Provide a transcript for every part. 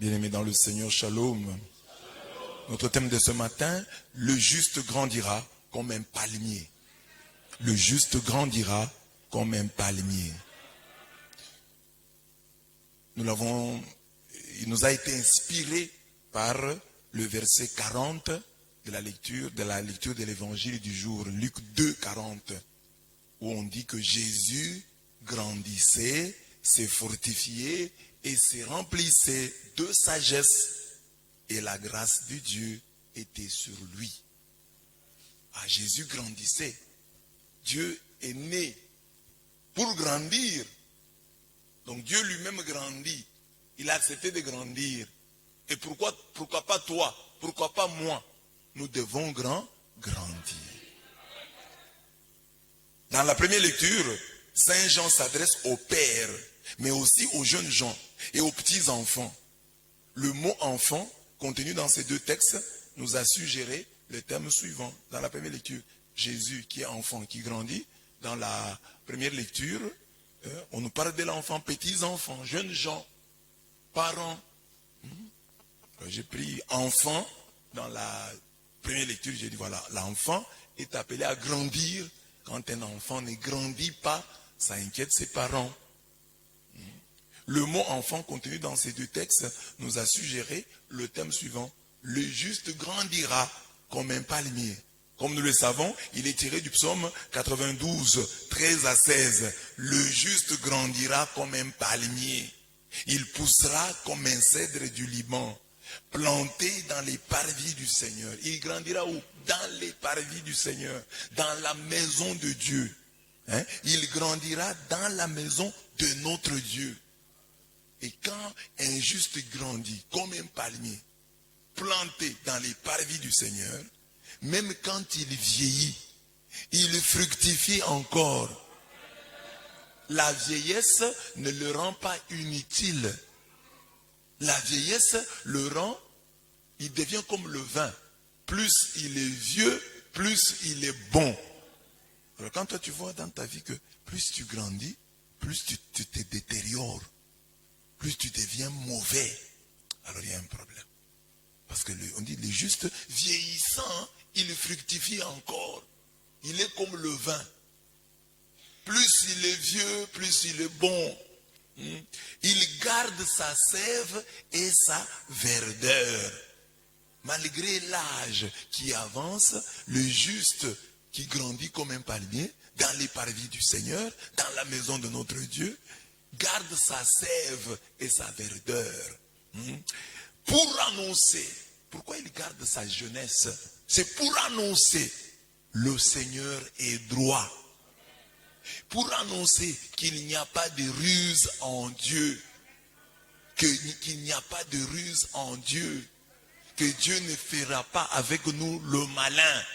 Bien-aimés dans le Seigneur, shalom. Notre thème de ce matin, le juste grandira comme un palmier. Le juste grandira comme un palmier. Il nous a été inspiré par le verset 40 de la lecture de l'évangile du jour, Luc 2, 40, où on dit que Jésus grandissait, s'est fortifié et se remplissait de sagesse, et la grâce de Dieu était sur lui. Ah, Jésus grandissait. Dieu est né pour grandir. Donc Dieu lui-même grandit. Il a accepté de grandir. Et pourquoi pas toi? Pourquoi pas moi? Nous devons grandir. Dans la première lecture, Saint Jean s'adresse aux pères, mais aussi aux jeunes gens et aux petits enfants. Le mot enfant, contenu dans ces deux textes, nous a suggéré le thème suivant. Dans la première lecture, Jésus qui est enfant, qui grandit. Dans la première lecture, on nous parle de l'enfant, petits enfants, jeunes gens, parents. J'ai pris enfant dans la première lecture, j'ai dit voilà, l'enfant est appelé à grandir. Quand un enfant ne grandit pas, ça inquiète ses parents. Le mot enfant contenu dans ces deux textes nous a suggéré le thème suivant. Le juste grandira comme un palmier. Comme nous le savons, il est tiré du psaume 92, 13 à 16. Le juste grandira comme un palmier. Il poussera comme un cèdre du Liban, planté dans les parvis du Seigneur. Il grandira où? Dans les parvis du Seigneur, dans la maison de Dieu. Il grandira dans la maison de notre Dieu. Et quand un juste grandit comme un palmier, planté dans les parvis du Seigneur, même quand il vieillit, il fructifie encore. La vieillesse ne le rend pas inutile. La vieillesse le rend, il devient comme le vin. Plus il est vieux, plus il est bon. Alors quand toi tu vois dans ta vie que plus tu grandis, plus tu te détériores, plus tu deviens mauvais, alors il y a un problème. Parce que on dit le juste vieillissant, il fructifie encore. Il est comme le vin. Plus il est vieux, plus il est bon. Il garde sa sève et sa verdeur. Malgré l'âge qui avance, le juste qui grandit comme un palmier, dans les parvis du Seigneur, dans la maison de notre Dieu, garde sa sève et sa verdeur. Pour annoncer, pourquoi il garde sa jeunesse? C'est pour annoncer, le Seigneur est droit. Pour annoncer qu'il n'y a pas de ruse en Dieu. Qu'il n'y a pas de ruse en Dieu. Que Dieu ne fera pas avec nous le malin.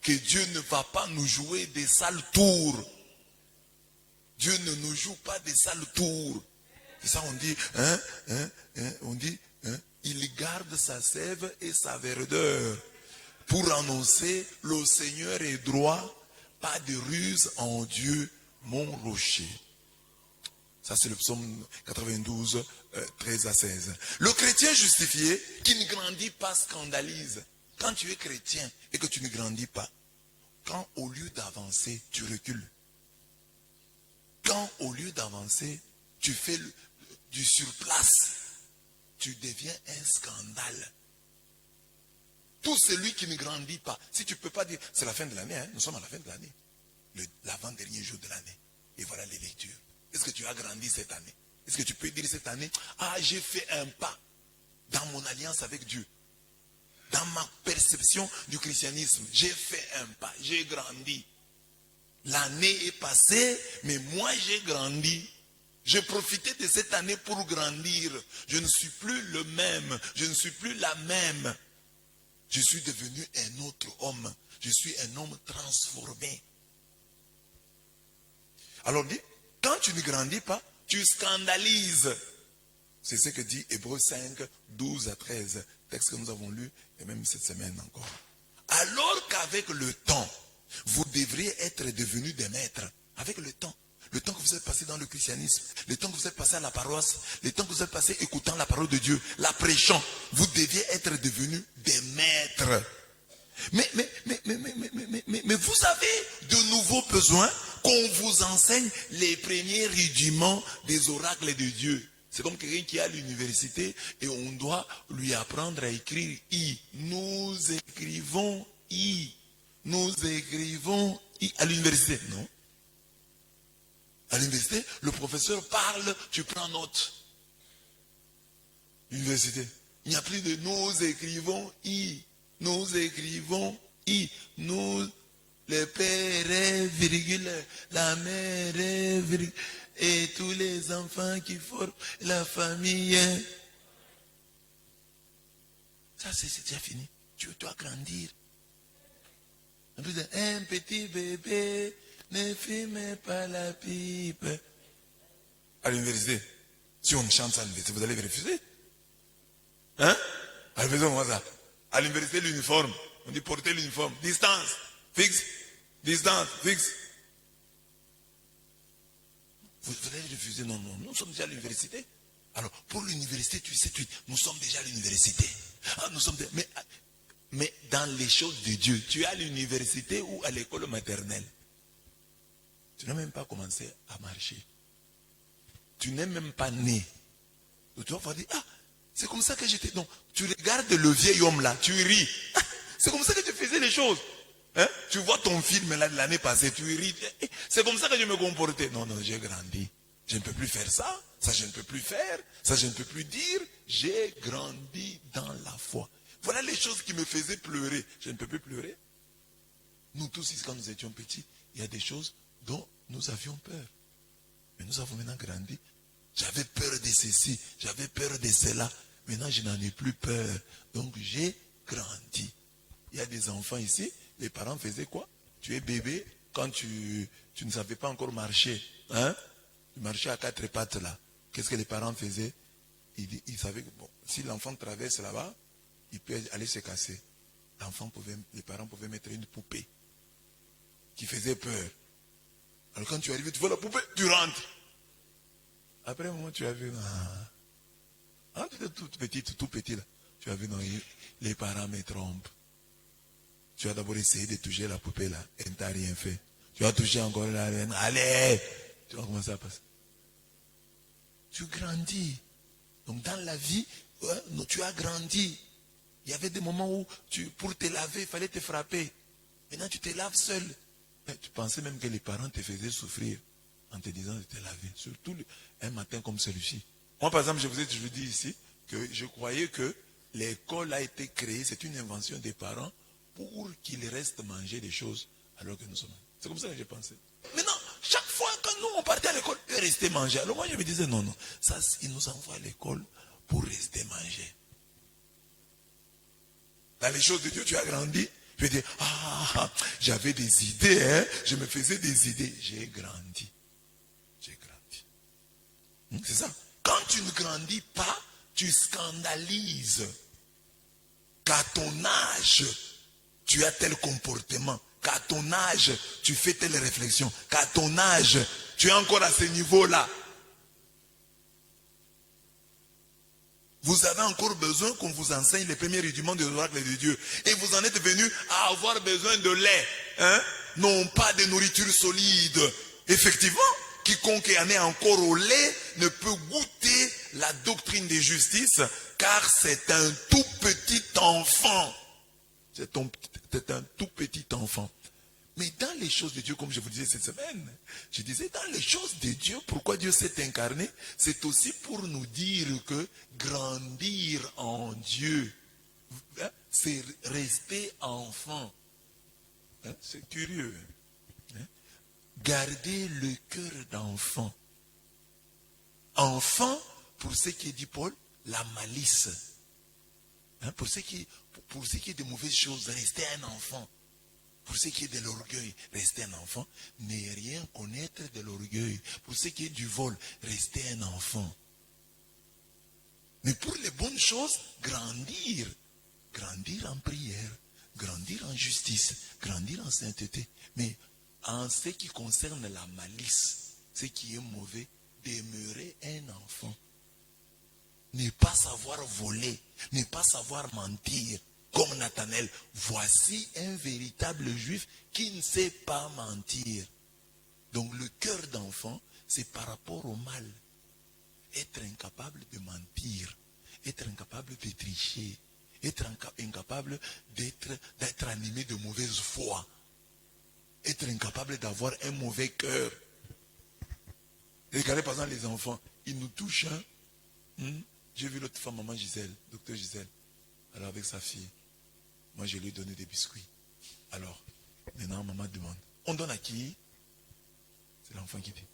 Que Dieu ne va pas nous jouer des sales tours. Dieu ne nous joue pas des sales tours. C'est ça on dit, on dit, il garde sa sève et sa verdeur. Pour annoncer, le Seigneur est droit, pas de ruse en Dieu, mon rocher. Ça c'est le psaume 92, 13 à 16. Le chrétien justifié qui ne grandit pas scandalise. Quand tu es chrétien et que tu ne grandis pas, quand au lieu d'avancer, tu recules. Quand au lieu d'avancer, tu fais du surplace, tu deviens un scandale. Tout celui qui ne grandit pas, si tu ne peux pas dire, c'est la fin de l'année, nous sommes à la fin de l'année, l'avant-dernier jour de l'année, et voilà les lectures. Est-ce que tu as grandi cette année? Est-ce que tu peux dire cette année, ah j'ai fait un pas dans mon alliance avec Dieu, dans ma perception du christianisme, j'ai fait un pas, j'ai grandi. L'année est passée, mais moi j'ai grandi. J'ai profité de cette année pour grandir. Je ne suis plus le même, je ne suis plus la même. Je suis devenu un autre homme. Je suis un homme transformé. Alors dit, quand tu ne grandis pas, tu scandalises. C'est ce que dit Hébreux 5, 12 à 13. Texte que nous avons lu, et même cette semaine encore. Alors qu'avec le temps, vous devriez être devenus des maîtres. Avec le temps. le temps que vous êtes passé dans le christianisme, le temps que vous êtes passé à la paroisse, le temps que vous êtes passé écoutant la parole de Dieu, la prêchant, vous deviez être devenus des maîtres. Mais vous avez de nouveaux besoins qu'on vous enseigne les premiers rudiments des oracles de Dieu. C'est comme quelqu'un qui est à l'université et on doit lui apprendre à écrire I. Nous écrivons I. Nous écrivons I. À l'université, non. À l'université, le professeur parle, tu prends note. L'université, il n'y a plus de nous écrivons I. Nous écrivons I. Nous, le père est virgule, la mère est virgule, et tous les enfants qui forment la famille. Ça, c'est déjà fini. Tu dois grandir. Un petit bébé ne fume pas la pipe. À l'université, si on chante ça à l'université, vous allez refuser. Hein? À l'université, on voit ça. À l'université, l'uniforme. On dit porter l'uniforme. Distance, fixe. Distance, fixe. Vous allez refuser. Non, non, nous sommes déjà à l'université. Alors, pour l'université, tu sais, nous sommes déjà à l'université. Ah, nous sommes mais dans les choses de Dieu, tu es à l'université ou à l'école maternelle. Tu n'as même pas commencé à marcher. Tu n'es même pas né. Donc, tu vas dire, ah, c'est comme ça que j'étais. Donc, tu regardes le vieil homme là, tu ris. Ah, c'est comme ça que tu faisais les choses. Hein? Tu vois ton film là de l'année passée, tu ris. C'est comme ça que je me comportais. Non, non, j'ai grandi. Je ne peux plus faire ça. Ça, je ne peux plus faire. Ça, je ne peux plus dire. J'ai grandi dans la foi. Voilà les choses qui me faisaient pleurer. Je ne peux plus pleurer. Nous tous ici, quand nous étions petits, il y a des choses dont nous avions peur. Mais nous avons maintenant grandi. J'avais peur de ceci, j'avais peur de cela. Maintenant, je n'en ai plus peur. Donc, j'ai grandi. Il y a des enfants ici, les parents faisaient quoi? Tu es bébé, quand tu ne savais pas encore marcher. Hein? Tu marchais à quatre pattes là. Qu'est-ce que les parents faisaient? Ils savaient que bon, si l'enfant traverse là-bas, il peut aller se casser. Les parents pouvaient mettre une poupée qui faisait peur. Alors quand tu arrives, tu vois la poupée, tu rentres. Après un moment, tu as vu, ah, tu étais tout petit là. Tu as vu, non, les parents me trompent. Tu as d'abord essayé de toucher la poupée là, elle ne t'a rien fait. Tu as touché encore là, allez, tu vois comment ça passe. Tu grandis. Donc dans la vie, tu as grandi. Il y avait des moments où pour te laver, il fallait te frapper. Maintenant, tu te laves seul. Mais tu pensais même que les parents te faisaient souffrir en te disant de te laver. Surtout un matin comme celui-ci. Moi, par exemple, je vous dis ici que je croyais que l'école a été créée, c'est une invention des parents pour qu'ils restent manger des choses alors que nous sommes. C'est comme ça que j'ai pensé. Maintenant, chaque fois que nous, on partait à l'école, ils restaient manger. Alors moi, je me disais, non, non, ça, ils nous envoient à l'école pour rester manger. Dans les choses de Dieu, tu as grandi. Je dis, ah, j'avais des idées, hein? Je me faisais des idées. J'ai grandi. J'ai grandi. C'est ça. Quand tu ne grandis pas, tu scandalises. Qu'à ton âge, tu as tel comportement. Qu'à ton âge, tu fais telle réflexion. Qu'à ton âge, tu es encore à ce niveau-là. Vous avez encore besoin qu'on vous enseigne les premiers rudiments de l'oracle de Dieu. Et vous en êtes venu à avoir besoin de lait. Hein? Non pas de nourriture solide. Effectivement, quiconque en est encore au lait ne peut goûter la doctrine de justice, car c'est un tout petit enfant. C'est un tout petit enfant. Mais dans les choses de Dieu, comme je vous disais cette semaine, je disais dans les choses de Dieu, pourquoi Dieu s'est incarné, c'est aussi pour nous dire que grandir en Dieu, hein, c'est rester enfant. Hein, c'est curieux. Hein? Garder le cœur d'enfant. Enfant, pour ce qui est dit Paul, la malice. Hein, pour ce qui est de mauvaises choses, rester un enfant. Pour ce qui est de l'orgueil, rester un enfant. Ne rien connaître de l'orgueil. Pour ce qui est du vol, rester un enfant. Mais pour les bonnes choses, grandir. Grandir en prière. Grandir en justice. Grandir en sainteté. Mais en ce qui concerne la malice, ce qui est mauvais, demeurer un enfant. Ne pas savoir voler, ne pas savoir mentir. Comme Nathanaël, voici un véritable juif qui ne sait pas mentir. Donc le cœur d'enfant, c'est par rapport au mal. Être incapable de mentir, être incapable de tricher, être incapable d'être animé de mauvaise foi, être incapable d'avoir un mauvais cœur. Regardez par exemple les enfants, ils nous touchent. J'ai vu l'autre femme, maman Gisèle, docteur Gisèle, alors avec sa fille. Moi, je lui ai donné des biscuits. Alors, maintenant, maman demande, on donne à qui? C'est l'enfant qui dit.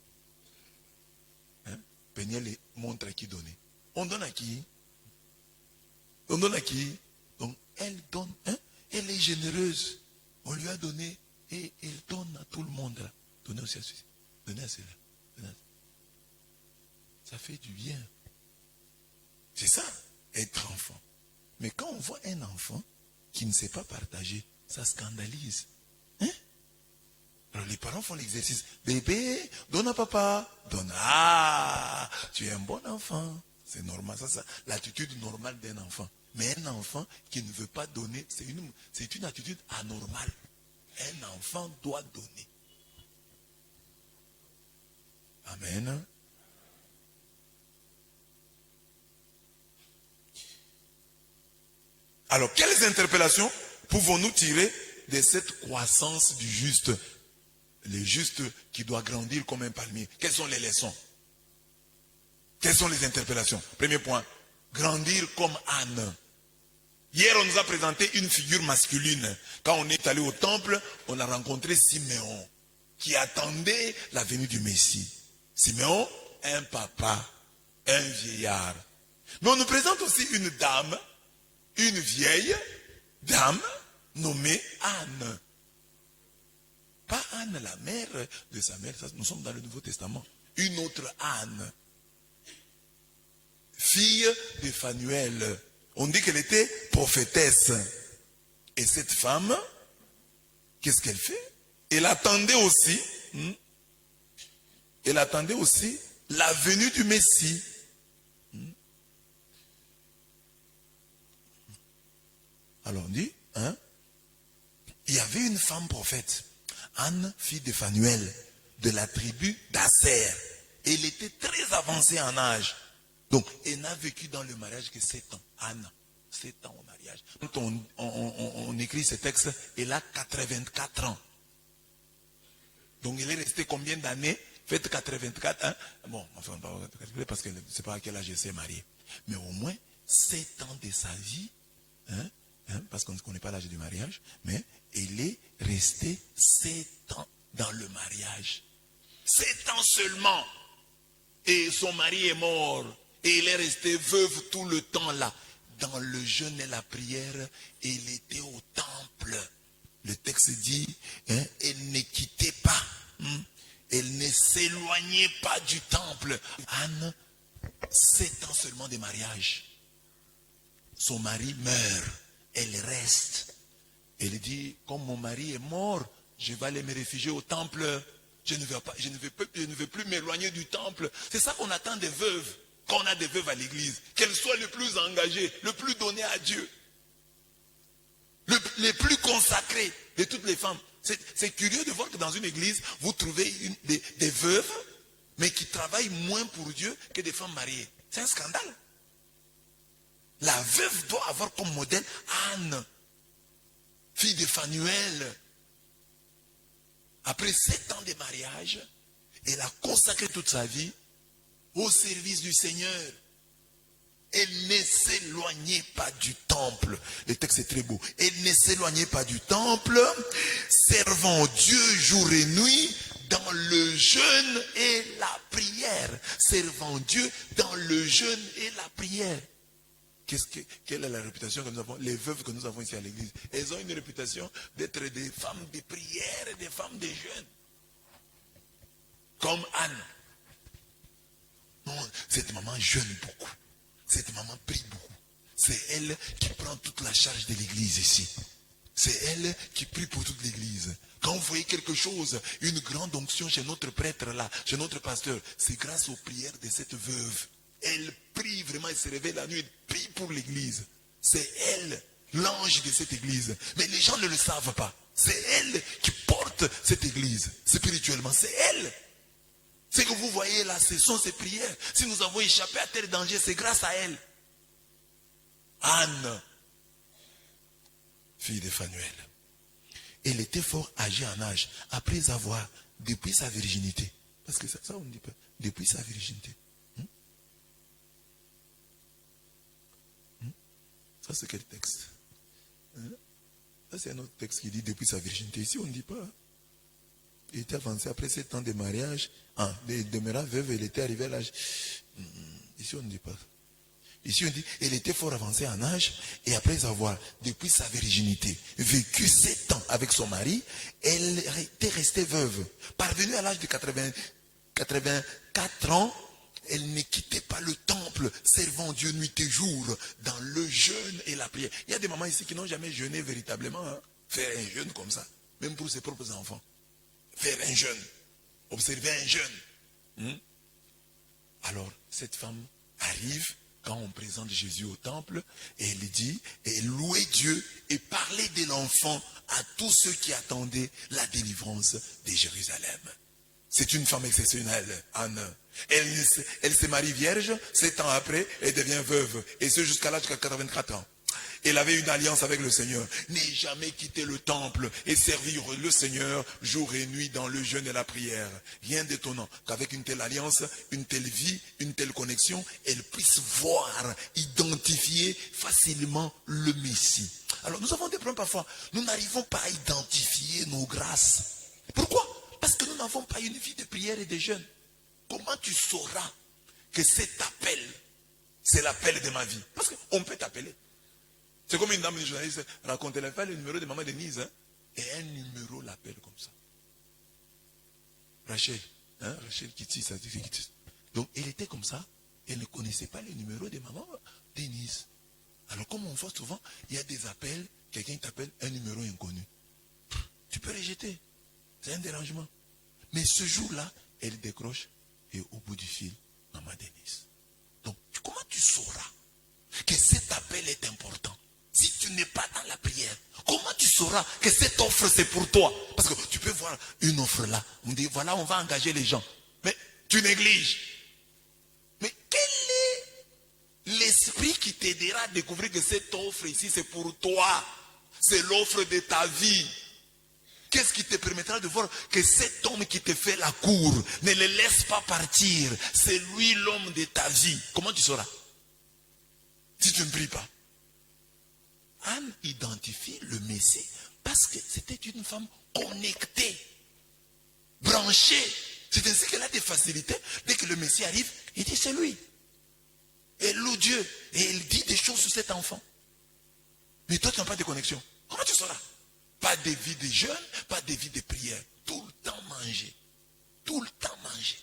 Péniel montre à qui donner. On donne à qui? On donne à qui? Donc, elle donne, elle est généreuse. On lui a donné et elle donne à tout le monde. Là. Donnez aussi à celui-ci. Donnez à celui-là. Ça fait du bien. C'est ça, être enfant. Mais quand on voit un enfant qui ne sait pas partager, ça scandalise. Alors les parents font l'exercice. Bébé, donne à papa. Donne. Ah, tu es un bon enfant. C'est normal. Ça, l'attitude normale d'un enfant. Mais un enfant qui ne veut pas donner, c'est une attitude anormale. Un enfant doit donner. Amen. Alors, quelles interpellations pouvons-nous tirer de cette croissance du juste? Le juste qui doit grandir comme un palmier. Quelles sont les leçons? Quelles sont les interpellations? Premier point, grandir comme Anne. Hier, on nous a présenté une figure masculine. Quand on est allé au temple, on a rencontré Siméon, qui attendait la venue du Messie. Siméon, un papa, un vieillard. Mais on nous présente aussi une dame, une vieille dame nommée Anne. Pas Anne, la mère de sa mère, ça, nous sommes dans le Nouveau Testament. Une autre Anne, fille de Phanuel. On dit qu'elle était prophétesse. Et cette femme, qu'est-ce qu'elle fait? Elle attendait aussi la venue du Messie. Alors on dit, il y avait une femme prophète, Anne, fille de Phanuel, de la tribu d'Asser. Elle était très avancée en âge. Donc, elle n'a vécu dans le mariage que 7 ans. Anne, 7 ans au mariage. Quand on écrit ce texte, elle a 84 ans. Donc, elle est restée combien d'années? Faites 84 ans. Bon, enfin, on va calculer parce que je ne sais pas à quel âge elle s'est mariée. Mais au moins 7 ans de sa vie, parce qu'on ne connaît pas l'âge du mariage, mais elle est restée 7 ans dans le mariage. 7 ans seulement. Et son mari est mort. Et elle est restée veuve tout le temps là. Dans le jeûne et la prière, elle était au temple. Le texte dit, elle ne quittait pas. Elle ne s'éloignait pas du temple. Anne, 7 ans seulement de mariage. Son mari meurt. Elle reste. Elle dit, comme mon mari est mort, je vais aller me réfugier au temple. Je ne veux plus m'éloigner du temple. C'est ça qu'on attend des veuves. Quand on a des veuves à l'église, qu'elles soient les plus engagées, le plus données à Dieu, les plus consacrées de toutes les femmes. C'est curieux de voir que dans une église, vous trouvez des veuves, mais qui travaillent moins pour Dieu que des femmes mariées. C'est un scandale. La veuve doit avoir comme modèle Anne, fille de Phanuel. Après 7 ans de mariage, elle a consacré toute sa vie au service du Seigneur. Elle ne s'éloignait pas du temple. Le texte est très beau. Elle ne s'éloignait pas du temple, servant Dieu jour et nuit dans le jeûne et la prière. Servant Dieu dans le jeûne et la prière. Quelle est la réputation que nous avons? Les veuves que nous avons ici à l'église, elles ont une réputation d'être des femmes de prière et des femmes de jeûne. Comme Anne. Non, cette maman jeûne beaucoup. Cette maman prie beaucoup. C'est elle qui prend toute la charge de l'église ici. C'est elle qui prie pour toute l'église. Quand vous voyez quelque chose, une grande onction chez notre prêtre là, chez notre pasteur, c'est grâce aux prières de cette veuve. Elle prie vraiment, elle se réveille la nuit, elle prie pour l'église. C'est elle, l'ange de cette église. Mais les gens ne le savent pas. C'est elle qui porte cette église, spirituellement. C'est elle. Ce que vous voyez là, ce sont ses prières. Si nous avons échappé à tel danger, c'est grâce à elle. Anne, fille de Phanuel. Elle était fort âgée en âge, après avoir, depuis sa virginité. Parce que ça on ne dit pas, depuis sa virginité. Ça c'est quel texte? Ça c'est un autre texte qui dit depuis sa virginité. Ici on ne dit pas. Il était avancé après 7 ans de mariage. Il demeura veuve, elle était arrivée à l'âge. Ici on ne dit pas. Ici on dit, elle était fort avancée en âge, et après avoir, depuis sa virginité, vécu 7 ans avec son mari, elle était restée veuve. Parvenue à l'âge de 84 ans, elle ne quittait pas le temple, servant Dieu nuit et jour, dans le jeûne et la prière. Il y a des mamans ici qui n'ont jamais jeûné véritablement, faire un jeûne comme ça, même pour ses propres enfants. Faire un jeûne, observer un jeûne. Alors, cette femme arrive, quand on présente Jésus au temple, et elle dit, et elle louait Dieu et parlait de l'enfant à tous ceux qui attendaient la délivrance de Jérusalem. C'est une femme exceptionnelle, Anne. Elle se marie vierge, 7 ans après, elle devient veuve, et ce jusqu'à l'âge de 84 ans. Elle avait une alliance avec le Seigneur. N'ait jamais quitté le temple et servir le Seigneur jour et nuit dans le jeûne et la prière. Rien d'étonnant qu'avec une telle alliance, une telle vie, une telle connexion, elle puisse voir, identifier facilement le Messie. Alors nous avons des problèmes parfois. Nous n'arrivons pas à identifier nos grâces. Pourquoi? Parce que nous n'avons pas une vie de prière et de jeûne. Comment tu sauras que cet appel, c'est l'appel de ma vie? Parce qu'on peut t'appeler. C'est comme une dame, une journaliste, raconte-elle pas le numéro de maman Denise, et un numéro l'appelle comme ça. Rachel, Rachel Kitty, ça dit Kitty. Donc elle était comme ça, elle ne connaissait pas le numéro de maman Denise. Alors comme on voit souvent, il y a des appels, quelqu'un t'appelle un numéro inconnu. Tu peux rejeter, c'est un dérangement. Mais ce jour-là, elle décroche, et au bout du fil, maman Denise. Donc comment tu sauras que cet appel est important? Si tu n'es pas dans la prière, comment tu sauras que cette offre c'est pour toi? Parce que tu peux voir une offre là, on dit voilà on va engager les gens, mais tu négliges. Mais quel est l'esprit qui t'aidera à découvrir que cette offre ici c'est pour toi? C'est l'offre de ta vie. Qu'est-ce qui te permettra de voir que cet homme qui te fait la cour, ne le laisse pas partir, c'est lui l'homme de ta vie? Comment tu sauras si tu ne pries pas? Anne identifie le Messie parce que c'était une femme connectée, branchée. C'est ainsi qu'elle a des facilités. Dès que le Messie arrive, il dit c'est lui. Elle loue Dieu et elle dit des choses sur cet enfant. Mais toi tu n'as pas de connexion. Comment tu sauras? Pas de vie de jeûne, pas de vie de prière. Tout le temps manger. Tout le temps manger.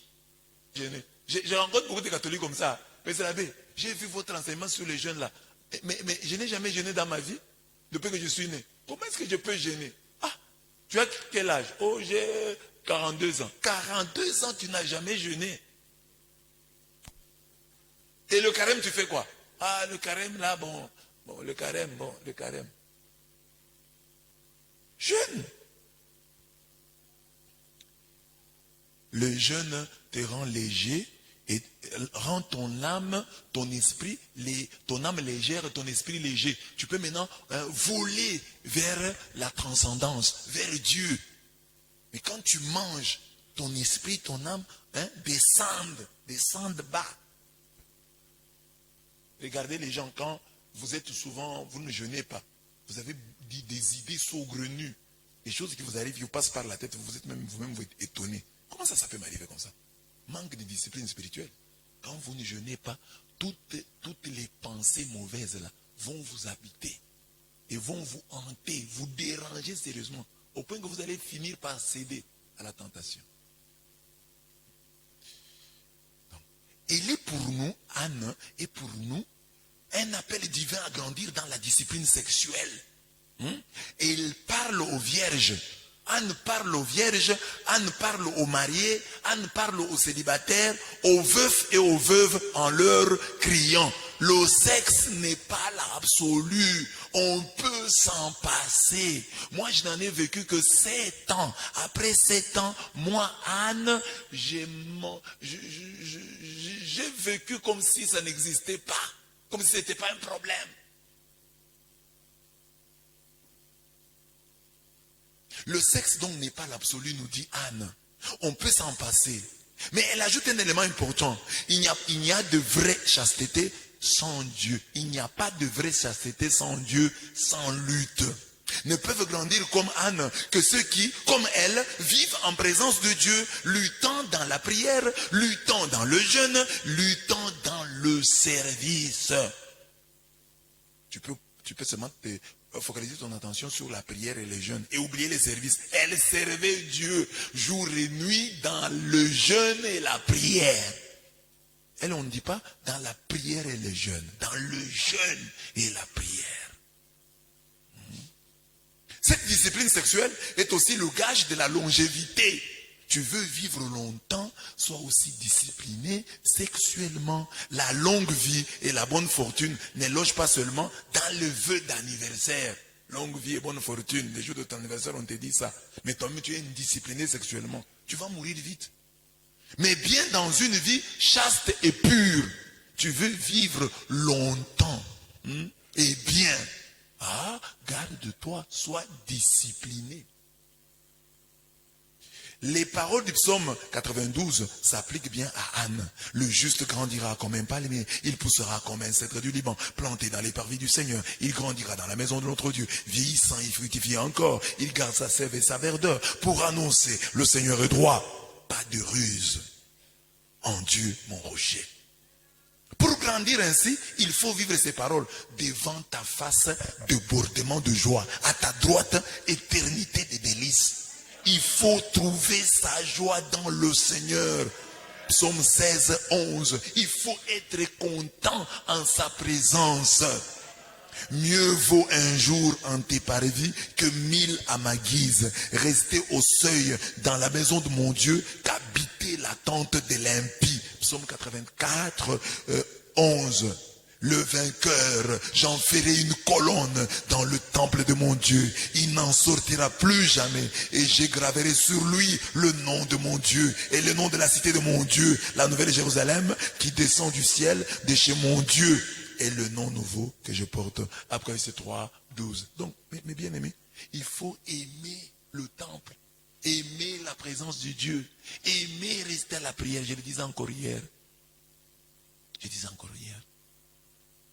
Je rencontre beaucoup de catholiques comme ça. Mais c'est l'abbé, j'ai vu votre enseignement sur les jeûnes là. Mais je n'ai jamais jeûné dans ma vie, depuis que je suis né. Comment est-ce que je peux jeûner? Ah, tu as quel âge? Oh, j'ai 42 ans. 42 ans, tu n'as jamais jeûné. Et le carême, tu fais quoi? Ah, le carême là, le carême. Jeûne. Le jeûne te rend léger et rend ton âme, ton esprit, ton âme légère, ton esprit léger. Tu peux maintenant voler vers la transcendance, vers Dieu. Mais quand tu manges, ton esprit, ton âme descendent bas. Regardez les gens, quand vous êtes souvent, vous ne jeûnez pas. Vous avez des idées saugrenues, des choses qui vous arrivent, qui vous passent par la tête, vous êtes vous-même vous êtes étonné. Comment ça peut m'arriver comme ça? Manque de discipline spirituelle. Quand vous ne jeûnez pas, toutes les pensées mauvaises là vont vous habiter et vont vous hanter, vous déranger sérieusement, au point que vous allez finir par céder à la tentation. Donc, elle est pour nous, Anne est pour nous un appel divin à grandir dans la discipline sexuelle. Et il parle aux vierges. Anne parle aux vierges, Anne parle aux mariés, Anne parle aux célibataires, aux veufs et aux veuves en leur criant. Le sexe n'est pas l'absolu. On peut s'en passer. Moi, je n'en ai vécu que 7 ans. Après 7 ans, moi, Anne, j'ai vécu comme si ça n'existait pas. Comme si ce n'était pas un problème. Le sexe donc n'est pas l'absolu, nous dit Anne. On peut s'en passer. Mais elle ajoute un élément important. Il n'y a de vraie chasteté sans Dieu. Il n'y a pas de vraie chasteté sans Dieu, sans lutte. Ne peuvent grandir comme Anne que ceux qui, comme elle, vivent en présence de Dieu, luttant dans la prière, luttant dans le jeûne, luttant dans le service. Tu peux seulement focaliser ton attention sur la prière et le jeûne et oublier les services. Elle servait Dieu jour et nuit dans le jeûne et la prière. Elle, on ne dit pas dans la prière et le jeûne, dans le jeûne et la prière. Cette discipline sexuelle est aussi le gage de la longévité. Tu veux vivre longtemps, sois aussi discipliné sexuellement. La longue vie et la bonne fortune ne logent pas seulement dans le vœu d'anniversaire. Longue vie et bonne fortune, les jours de ton anniversaire, on te dit ça. Mais toi-même, tu es indiscipliné sexuellement. Tu vas mourir vite. Mais bien dans une vie chaste et pure, tu veux vivre longtemps et bien. Ah, garde-toi, sois discipliné. Les paroles du psaume 92 s'appliquent bien à Anne. Le juste grandira comme un palmier, il poussera comme un cèdre du Liban, planté dans les parvis du Seigneur. Il grandira dans la maison de notre Dieu, vieillissant et fructifiant encore. Il garde sa sève et sa verdeur pour annoncer le Seigneur est droit. Pas de ruse en Dieu, mon rocher. Pour grandir ainsi, il faut vivre ces paroles devant ta face, débordement de joie. À ta droite, éternité de délices. Il faut trouver sa joie dans le Seigneur. Psaume 16, 11. Il faut être content en sa présence. Mieux vaut un jour en tes parvis que 1000 à ma guise. Rester au seuil dans la maison de mon Dieu qu'habiter la tente de l'impie. Psaume 84, 11. Le vainqueur, j'en ferai une colonne dans le temple de mon Dieu. Il n'en sortira plus jamais. Et j'égraverai sur lui le nom de mon Dieu et le nom de la cité de mon Dieu, la nouvelle Jérusalem qui descend du ciel de chez mon Dieu. Et le nom nouveau que je porte. Apocalypse 3, 12. Donc, mes bien-aimés, il faut aimer le temple, aimer la présence de Dieu, aimer rester à la prière. Je le disais encore hier.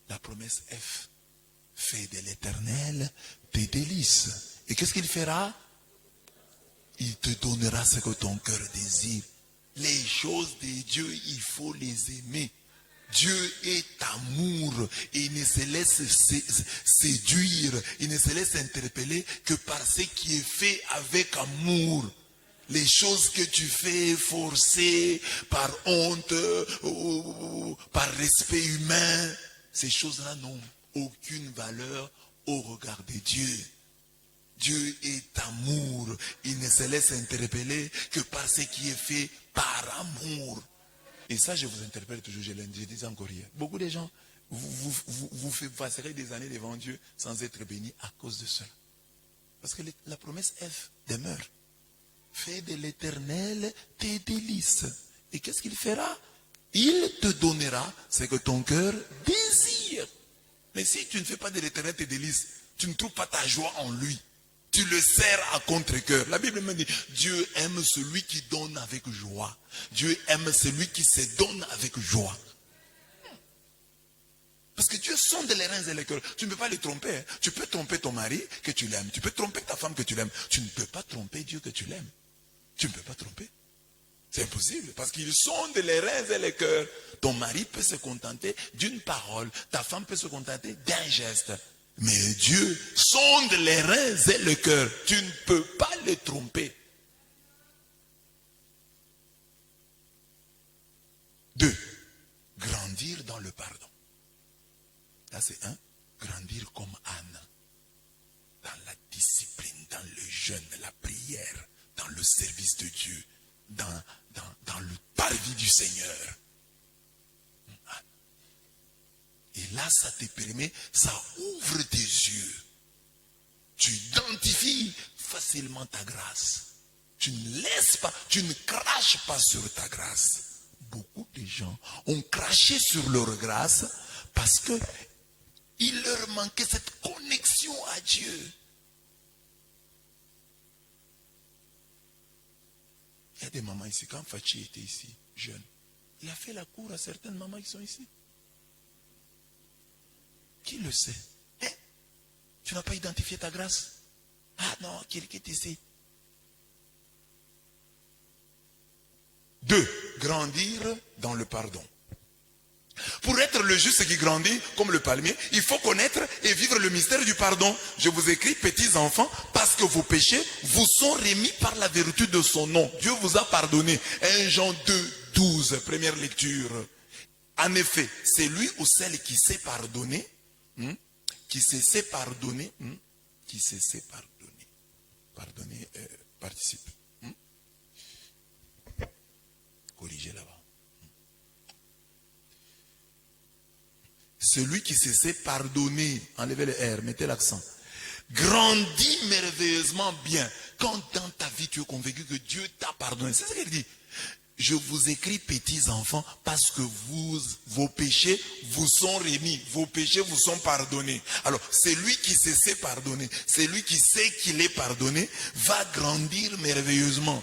La promesse F. Fais de l'Éternel tes délices. Et qu'est-ce qu'il fera? Il te donnera ce que ton cœur désire. Les choses de Dieu, il faut les aimer. Dieu est amour et il ne se laisse séduire, il ne se laisse interpeller que par ce qui est fait avec amour. Les choses que tu fais forcées par honte ou par respect humain, ces choses-là n'ont aucune valeur au regard de Dieu. Dieu est amour, il ne se laisse interpeller que par ce qui est fait par amour. Et ça, je vous interpelle toujours, je dis encore hier. Beaucoup de gens, vous passerez des années devant Dieu sans être bénis à cause de cela. Parce que la promesse F demeure. Fais de l'Éternel tes délices. Et qu'est-ce qu'il fera? Il te donnera ce que ton cœur désire. Mais si tu ne fais pas de l'Éternel tes délices, tu ne trouves pas ta joie en lui. Tu le sers à contre-cœur. La Bible me dit, Dieu aime celui qui donne avec joie. Dieu aime celui qui se donne avec joie. Parce que Dieu sonde les reins et les cœurs. Tu ne peux pas les tromper. Hein. Tu peux tromper ton mari que tu l'aimes. Tu peux tromper ta femme que tu l'aimes. Tu ne peux pas tromper Dieu que tu l'aimes. Tu ne peux pas tromper. C'est impossible. Parce qu'il sonde les reins et les cœurs. Ton mari peut se contenter d'une parole. Ta femme peut se contenter d'un geste. Mais Dieu sonde les reins et le cœur. Tu ne peux pas les tromper. 2. Grandir dans le pardon. Là c'est 1. Grandir comme Anne. dans la discipline, dans le jeûne, la prière, dans le service de Dieu, dans le parvis du Seigneur. Et là, ça te permet, ça ouvre tes yeux. Tu identifies facilement ta grâce. Tu ne laisses pas, tu ne craches pas sur ta grâce. Beaucoup de gens ont craché sur leur grâce parce que il leur manquait cette connexion à Dieu. Il y a des mamans ici, quand Fachi était ici, jeune, il a fait la cour à certaines mamans qui sont ici. Qui le sait? Tu n'as pas identifié ta grâce? Ah non, quelqu'un est ici. 2. Grandir dans le pardon. Pour être le juste qui grandit comme le palmier, il faut connaître et vivre le mystère du pardon. Je vous écris, petits enfants, parce que vos péchés vous sont remis par la vertu de son nom. Dieu vous a pardonné. 1 Jean 2, 12, première lecture. En effet, c'est lui ou celle qui sait pardonner, qui se sait pardonner, qui se sait pardonner. Pardonner, participe. Corrigez là-bas. Celui qui se sait pardonner, enlevez le R, mettez l'accent, grandit merveilleusement bien. Quand dans ta vie tu es convaincu que Dieu t'a pardonné, c'est ce qu'il dit. Je vous écris, petits enfants, parce que vos péchés vous sont remis, vos péchés vous sont pardonnés. Alors, celui qui se sait pardonner, celui qui sait qu'il est pardonné, va grandir merveilleusement.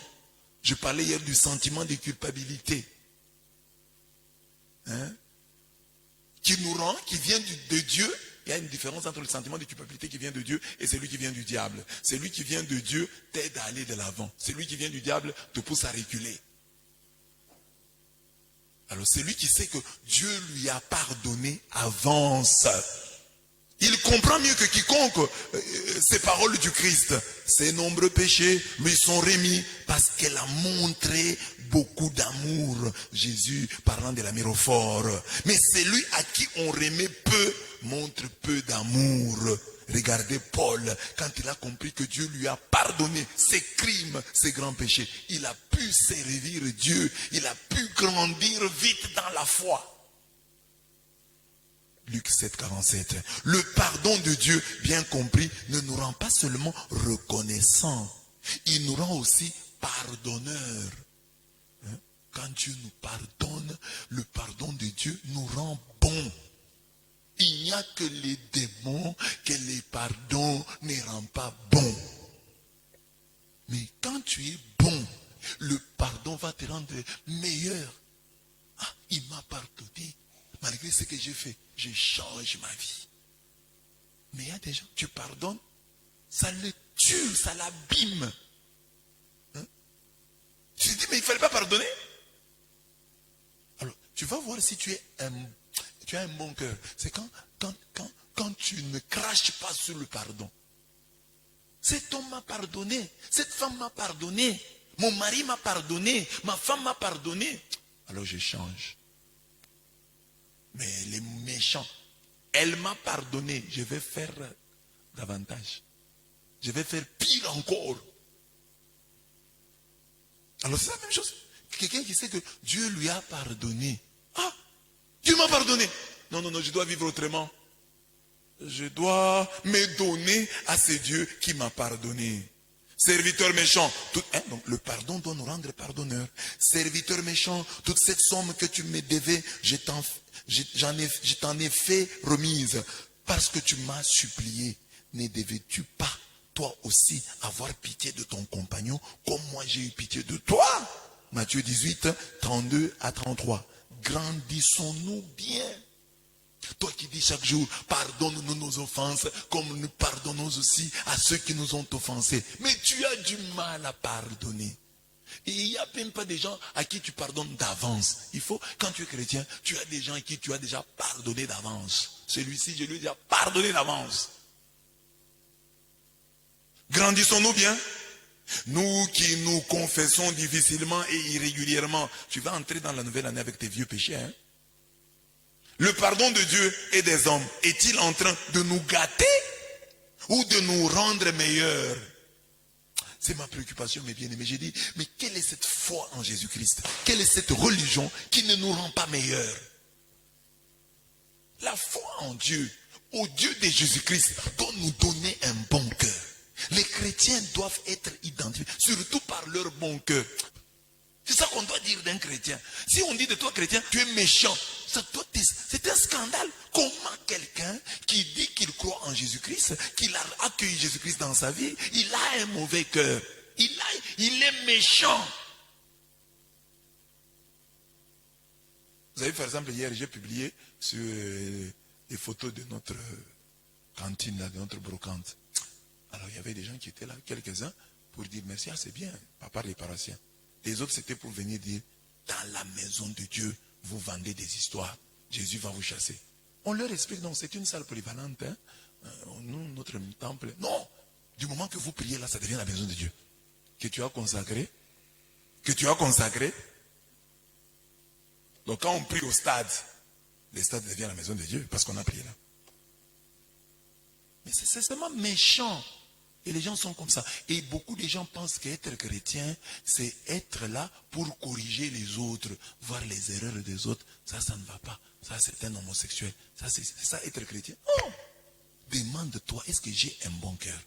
Je parlais hier du sentiment de culpabilité. Qui nous rend, qui vient de Dieu. Il y a une différence entre le sentiment de culpabilité qui vient de Dieu et celui qui vient du diable. Celui qui vient de Dieu t'aide à aller de l'avant. Celui qui vient du diable te pousse à reculer. Alors celui qui sait que Dieu lui a pardonné avance. Il comprend mieux que quiconque ces paroles du Christ. Ses nombreux péchés lui sont remis parce qu'elle a montré beaucoup d'amour. Jésus parlant de la mérophore. Mais celui à qui on remet peu montre peu d'amour. Regardez Paul, quand il a compris que Dieu lui a pardonné ses crimes, ses grands péchés, il a pu servir Dieu, il a pu grandir vite dans la foi. Luc 7, 47. Le pardon de Dieu, bien compris, ne nous rend pas seulement reconnaissants, il nous rend aussi pardonneurs. Quand Dieu nous pardonne, le pardon de Dieu nous rend bons. Il n'y a que les démons que les pardons ne rendent pas bons. Mais quand tu es bon, le pardon va te rendre meilleur. Ah, il m'a pardonné. Malgré ce que j'ai fait, je change ma vie. Mais il y a des gens, tu pardonnes, ça le tue, ça l'abîme. Tu te dis, mais il ne fallait pas pardonner. Alors, tu vas voir si tu as un bon cœur. C'est quand tu ne craches pas sur le pardon. Cet homme m'a pardonné, cette femme m'a pardonné, mon mari m'a pardonné, ma femme m'a pardonné. Alors je change. Mais les méchants, elle m'a pardonné, je vais faire davantage. Je vais faire pire encore. Alors c'est la même chose. Quelqu'un qui sait que Dieu lui a pardonné. Ah, Dieu m'a pardonné. Non, je dois vivre autrement. Je dois me donner à ce Dieu qui m'a pardonné. Serviteur méchant, donc le pardon doit nous rendre pardonneurs. Serviteur méchant, toute cette somme que tu me devais, je t'en ai fait remise. Parce que tu m'as supplié, ne devais-tu pas, toi aussi, avoir pitié de ton compagnon, comme moi j'ai eu pitié de toi? Matthieu 18, 32 à 33. Grandissons-nous bien. Toi qui dis chaque jour, pardonne-nous nos offenses, comme nous pardonnons aussi à ceux qui nous ont offensés. Mais tu as du mal à pardonner. Et il n'y a même pas des gens à qui tu pardonnes d'avance. Il faut, quand tu es chrétien, tu as des gens à qui tu as déjà pardonné d'avance. Celui-ci, je lui ai déjà pardonné d'avance. Grandissons-nous bien. Nous qui nous confessons difficilement et irrégulièrement. Tu vas entrer dans la nouvelle année avec tes vieux péchés, hein? Le pardon de Dieu et des hommes est-il en train de nous gâter? ou de nous rendre meilleurs. C'est ma préoccupation, mes bien-aimés. J'ai dit, mais quelle est cette foi en Jésus-Christ? Quelle est cette religion qui ne nous rend pas meilleurs? La foi en Dieu, au Dieu de Jésus-Christ, doit nous donner un bon cœur. Les chrétiens doivent être identifiés, surtout par leur bon cœur. C'est ça qu'on doit dire d'un chrétien. Si on dit de toi chrétien, tu es méchant, c'est un scandale. Comment quelqu'un qui dit qu'il croit en Jésus-Christ, qu'il a accueilli Jésus-Christ dans sa vie, il a un mauvais cœur, il est méchant. Vous avez vu, par exemple, hier, j'ai publié sur les photos de notre cantine, là, de notre brocante. Alors, il y avait des gens qui étaient là, quelques-uns, pour dire merci, c'est bien, papa réparation. Les autres, c'était pour venir dire, dans la maison de Dieu, vous vendez des histoires, Jésus va vous chasser. On leur explique, non, c'est une salle polyvalente, hein. Nous, notre temple, non, du moment que vous priez là, ça devient la maison de Dieu. Que tu as consacré. Donc quand on prie au stade, le stade devient la maison de Dieu, parce qu'on a prié là. Mais c'est seulement méchant. Et les gens sont comme ça. Et beaucoup de gens pensent qu'être chrétien, c'est être là pour corriger les autres, voir les erreurs des autres. Ça ne va pas. Ça, c'est un homosexuel. Ça, c'est ça, être chrétien. Non. Demande-toi, est-ce que j'ai un bon cœur?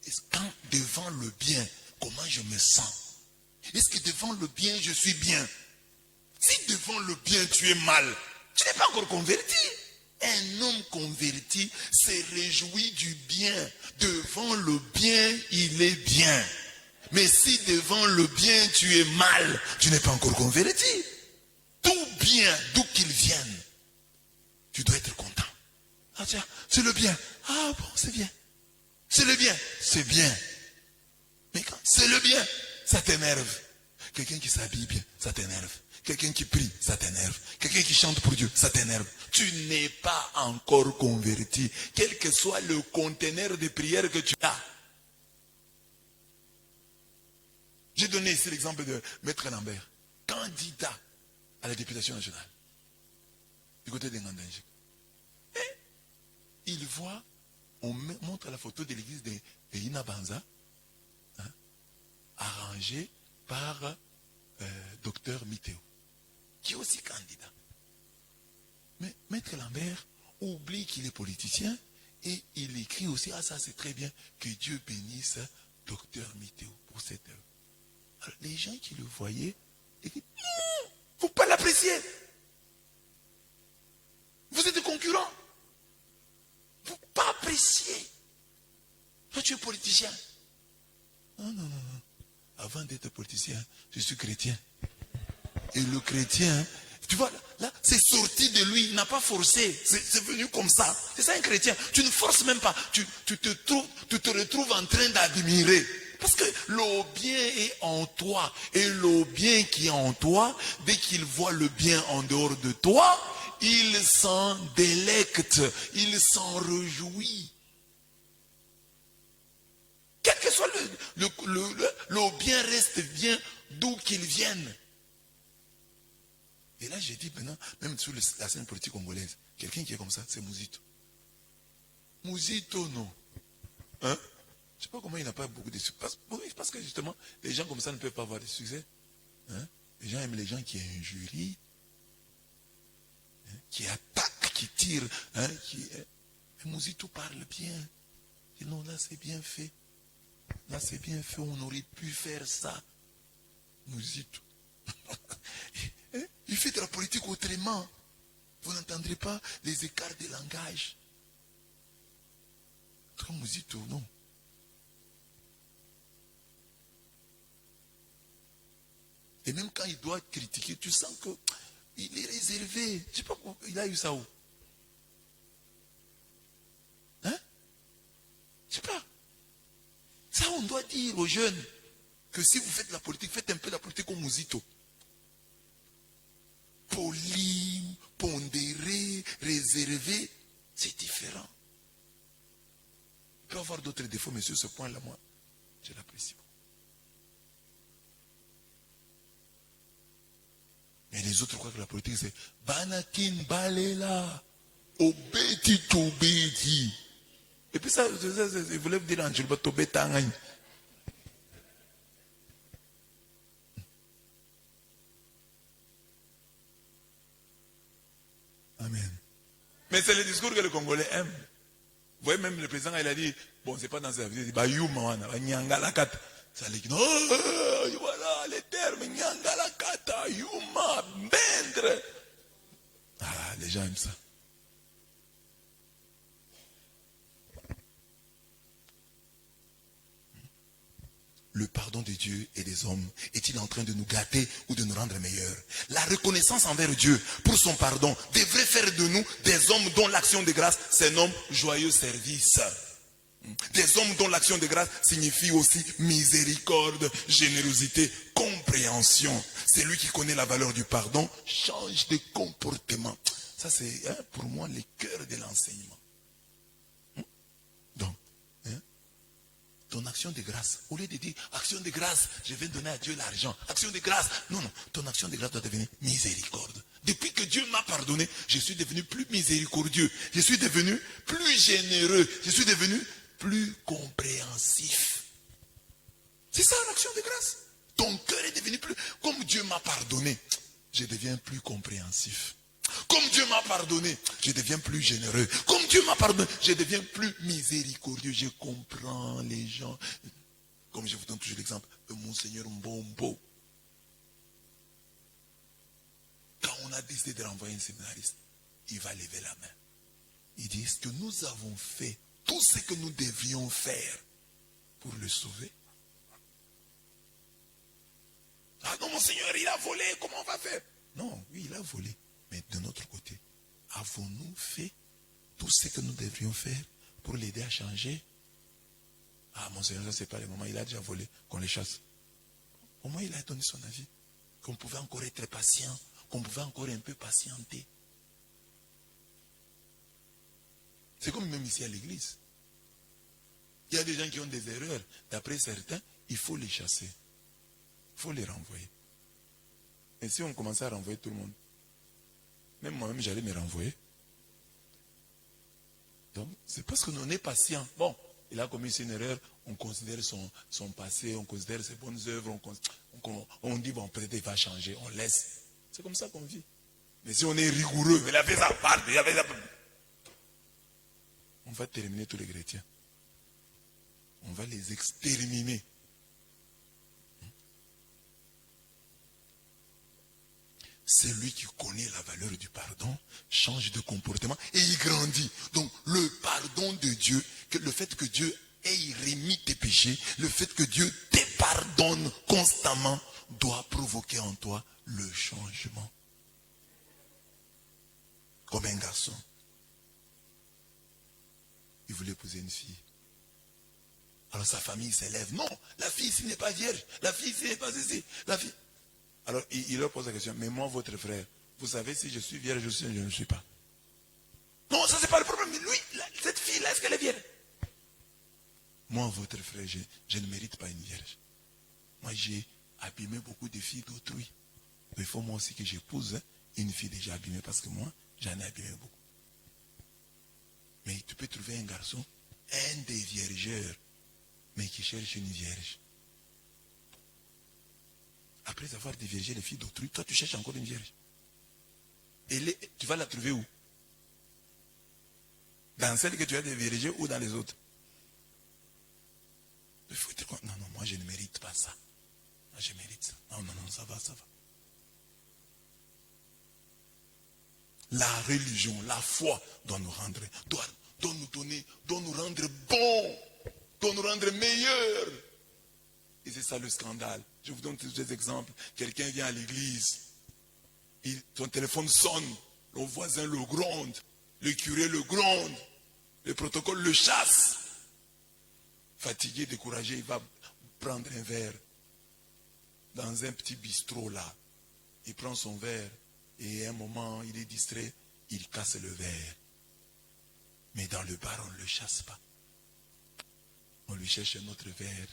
Est-ce quand devant le bien, comment je me sens? Est-ce que devant le bien, je suis bien? Si devant le bien, tu es mal, tu n'es pas encore converti. Un homme converti se réjouit du bien. Devant le bien, il est bien. Mais si devant le bien, tu es mal, tu n'es pas encore converti. Tout bien, d'où qu'il vienne, tu dois être content. Ah tiens, c'est le bien. Ah bon, c'est bien. C'est le bien. C'est bien. Mais quand c'est le bien, ça t'énerve. Quelqu'un qui s'habille bien, ça t'énerve. Quelqu'un qui prie, ça t'énerve. Quelqu'un qui chante pour Dieu, ça t'énerve. Tu n'es pas encore converti, quel que soit le conteneur de prière que tu as. J'ai donné ici l'exemple de Maître Lambert, candidat à la députation nationale, du côté des Ngandangé. Et il voit, on montre la photo de l'église de Inabanza, hein, arrangée par docteur Mitéo, qui est aussi candidat. Mais Maître Lambert oublie qu'il est politicien et il écrit aussi, ah ça c'est très bien, que Dieu bénisse docteur Mitéo pour cette œuvre. Alors les gens qui le voyaient, ils disent, il ne faut pas l'apprécier. Vous êtes des concurrents. Il ne faut pas apprécier. Toi tu es politicien. Non. Avant d'être politicien, je suis chrétien. Et le chrétien, tu vois, là, c'est sorti de lui, il n'a pas forcé, c'est venu comme ça. C'est ça un chrétien, tu ne forces même pas, tu te retrouves en train d'admirer. Parce que le bien est en toi, et le bien qui est en toi, dès qu'il voit le bien en dehors de toi, il s'en délecte, il s'en réjouit. Quel que soit le bien reste bien d'où qu'il vienne. Et là, j'ai dit maintenant, même sur la scène politique congolaise, quelqu'un qui est comme ça, c'est Mouzito. Mouzito, non. Hein? Je ne sais pas comment il n'a pas beaucoup de succès. Parce que justement, les gens comme ça ne peuvent pas avoir de succès. Hein? Les gens aiment les gens qui injurient, hein? Qui attaquent, qui tirent. Hein? Mais Mouzito parle bien. Il dit non, là c'est bien fait. Là c'est bien fait, on aurait pu faire ça. Mouzito. Il fait de la politique autrement. Vous n'entendrez pas les écarts de langage. Comme Mouzito, non. Et même quand il doit critiquer, tu sens qu'il est réservé. Je ne sais pas comment il a eu ça où. Hein? Je ne sais pas. Ça, on doit dire aux jeunes que si vous faites la politique, faites un peu la politique comme Mouzito. Poli, pondéré, réservé, c'est différent. Il peut avoir d'autres défauts, mais sur ce point-là, moi, je l'apprécie beaucoup. Mais les autres croient que la politique, c'est Banakin Balela, Obeti Tobeti. Et puis ça, il voulait vous dire, je vais tomber tangany. Amen. Mais c'est le discours que le Congolais aime. Vous voyez, même le président, il a dit, bon, c'est pas dans sa vie, il dit, bah, yuma, nyangalakat. Ça dit, non, voilà, les termes, nyangalakata, yuma, bendre. Ah, les gens aiment ça. Le pardon de Dieu et des hommes est-il en train de nous gâter ou de nous rendre meilleurs? La reconnaissance envers Dieu pour son pardon devrait faire de nous des hommes dont l'action de grâce se nomme joyeux service. Des hommes dont l'action de grâce signifie aussi miséricorde, générosité, compréhension. Celui qui connaît la valeur du pardon change de comportement. Ça c'est pour moi le cœur de l'enseignement. Donc, ton action de grâce, au lieu de dire action de grâce, je vais donner à Dieu l'argent. Action de grâce, non, non, ton action de grâce doit devenir miséricorde. Depuis que Dieu m'a pardonné, je suis devenu plus miséricordieux. Je suis devenu plus généreux. Je suis devenu plus compréhensif. C'est ça l'action de grâce. Ton cœur est devenu plus... Comme Dieu m'a pardonné, je deviens plus compréhensif. Comme Dieu m'a pardonné, je deviens plus généreux. Comme Dieu m'a pardonné, je deviens plus miséricordieux. Je comprends les gens. Comme je vous donne toujours l'exemple de Monseigneur Mbombo. Quand on a décidé de renvoyer un séminariste, il va lever la main. Il dit, est-ce que nous avons fait tout ce que nous devions faire pour le sauver? Ah non, Monseigneur, il a volé, comment on va faire? Non, oui, il a volé. Mais de notre côté, avons-nous fait tout ce que nous devrions faire pour l'aider à changer? Ah, Monseigneur, ça c'est pas le moment, il a déjà volé, qu'on les chasse. Au moins, il a donné son avis. Qu'on pouvait encore être patient, qu'on pouvait encore un peu patienter. C'est comme même ici à l'église. Il y a des gens qui ont des erreurs. D'après certains, il faut les chasser. Il faut les renvoyer. Et si on commençait à renvoyer tout le monde, même moi-même, j'allais me renvoyer. Donc, c'est parce qu'on est patient. Bon, il a commis une erreur, on considère son passé, on considère ses bonnes œuvres, on dit, bon, peut-être il va changer, on laisse. C'est comme ça qu'on vit. Mais si on est rigoureux, il a fait sa part, il a fait sa part. On va terminer tous les chrétiens. On va les exterminer. Celui qui connaît la valeur du pardon change de comportement et il grandit. Donc le pardon de Dieu, le fait que Dieu ait remis tes péchés, le fait que Dieu te pardonne constamment, doit provoquer en toi le changement. Comme un garçon. Il voulait épouser une fille. Alors sa famille s'élève. Non, la fille ici n'est pas vierge. La fille ici n'est pas ici. La fille... Alors, il leur pose la question, mais moi, votre frère, vous savez si je suis vierge ou si je ne suis pas? Non, ça, c'est pas le problème. Mais lui, cette fille-là, est-ce qu'elle est vierge? Moi, votre frère, je ne mérite pas une vierge. Moi, j'ai abîmé beaucoup de filles d'autrui. Il faut moi aussi que j'épouse une fille déjà abîmée, parce que moi, j'en ai abîmé beaucoup. Mais tu peux trouver un garçon, un des viergeurs, mais qui cherche une vierge. Après avoir déviergé les filles d'autrui, toi tu cherches encore une vierge. Et tu vas la trouver où? Dans celle que tu as déviergée ou dans les autres? Il faut te dire, non, non, moi je ne mérite pas ça. Moi je mérite ça. Non, non, non, ça va, ça va. La religion, la foi doit nous rendre, doit nous donner, doit nous rendre bons, doit nous rendre meilleurs. Et c'est ça le scandale. Je vous donne tous des exemples. Quelqu'un vient à l'église, son téléphone sonne, le voisin le gronde, le curé le gronde, le protocole le chasse. Fatigué, découragé, il va prendre un verre dans un petit bistrot là. Il prend son verre et à un moment, il est distrait, il casse le verre. Mais dans le bar, on ne le chasse pas. On lui cherche un autre verre.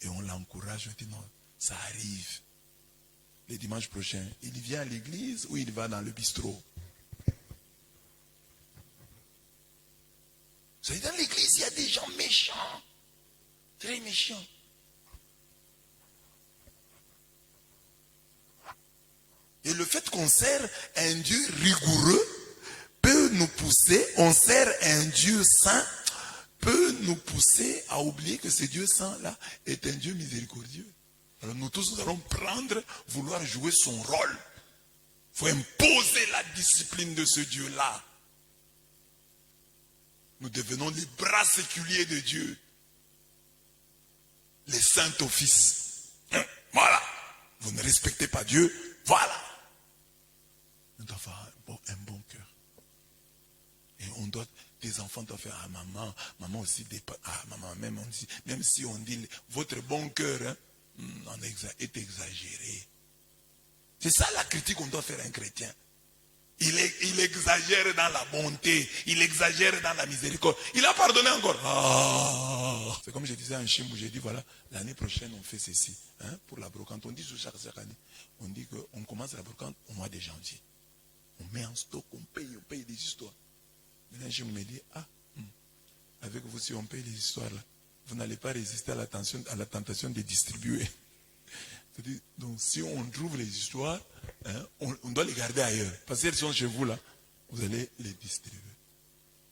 Et on l'encourage, on dit non, ça arrive. Le dimanche prochain, il vient à l'église ou il va dans le bistrot? Vous savez, dans l'église, il y a des gens méchants. Très méchants. Et le fait qu'on sert un Dieu rigoureux peut nous pousser, on sert un Dieu saint, peut nous pousser à oublier que ce Dieu saint-là est un Dieu miséricordieux. Alors nous tous, nous allons vouloir jouer son rôle. Il faut imposer la discipline de ce Dieu-là. Nous devenons les bras séculiers de Dieu. Les saints offices. Voilà. Vous ne respectez pas Dieu. Voilà. On doit avoir un bon cœur. Et on doit, les enfants doivent faire, ah maman aussi, maman même, même si on dit, votre bon cœur est exagéré. C'est ça la critique qu'on doit faire à un chrétien. Il exagère dans la bonté, il exagère dans la miséricorde. Il a pardonné encore. Ah. C'est comme je disais à un chimou, j'ai dit voilà, l'année prochaine on fait ceci. Pour la brocante, on dit chaque année, on dit qu'on commence la brocante au mois de janvier. On met en stock, on paye des histoires. Maintenant, je me dis, avec vous, si on paye les histoires, là, vous n'allez pas résister à la tentation de distribuer. Donc, si on trouve les histoires, on doit les garder ailleurs. Parce qu'elles sont chez vous, là, vous allez les distribuer.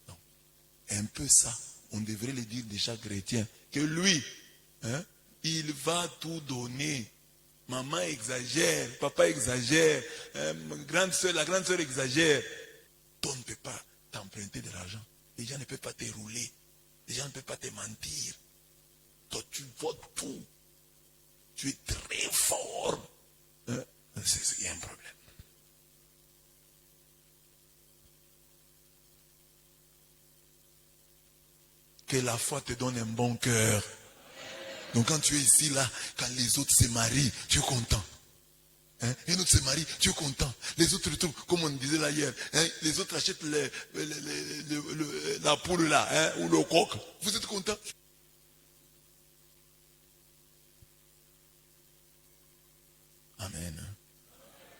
Donc, un peu ça, on devrait le dire de chaque chrétien, que lui, il va tout donner. Maman exagère, papa exagère, la grande soeur exagère. Toi ne peux pas t'emprunter de l'argent. Les gens ne peuvent pas te rouler. Les gens ne peuvent pas te mentir. Toi, tu votes tout. Tu es très fort. Il y a un problème. Que la foi te donne un bon cœur. Donc quand tu es ici, là, quand les autres se marient, tu es content. Un autre se marie, tu es content. Les autres retrouvent, comme on disait là hier, les autres achètent la poule là, ou le coq. Vous êtes content? Amen.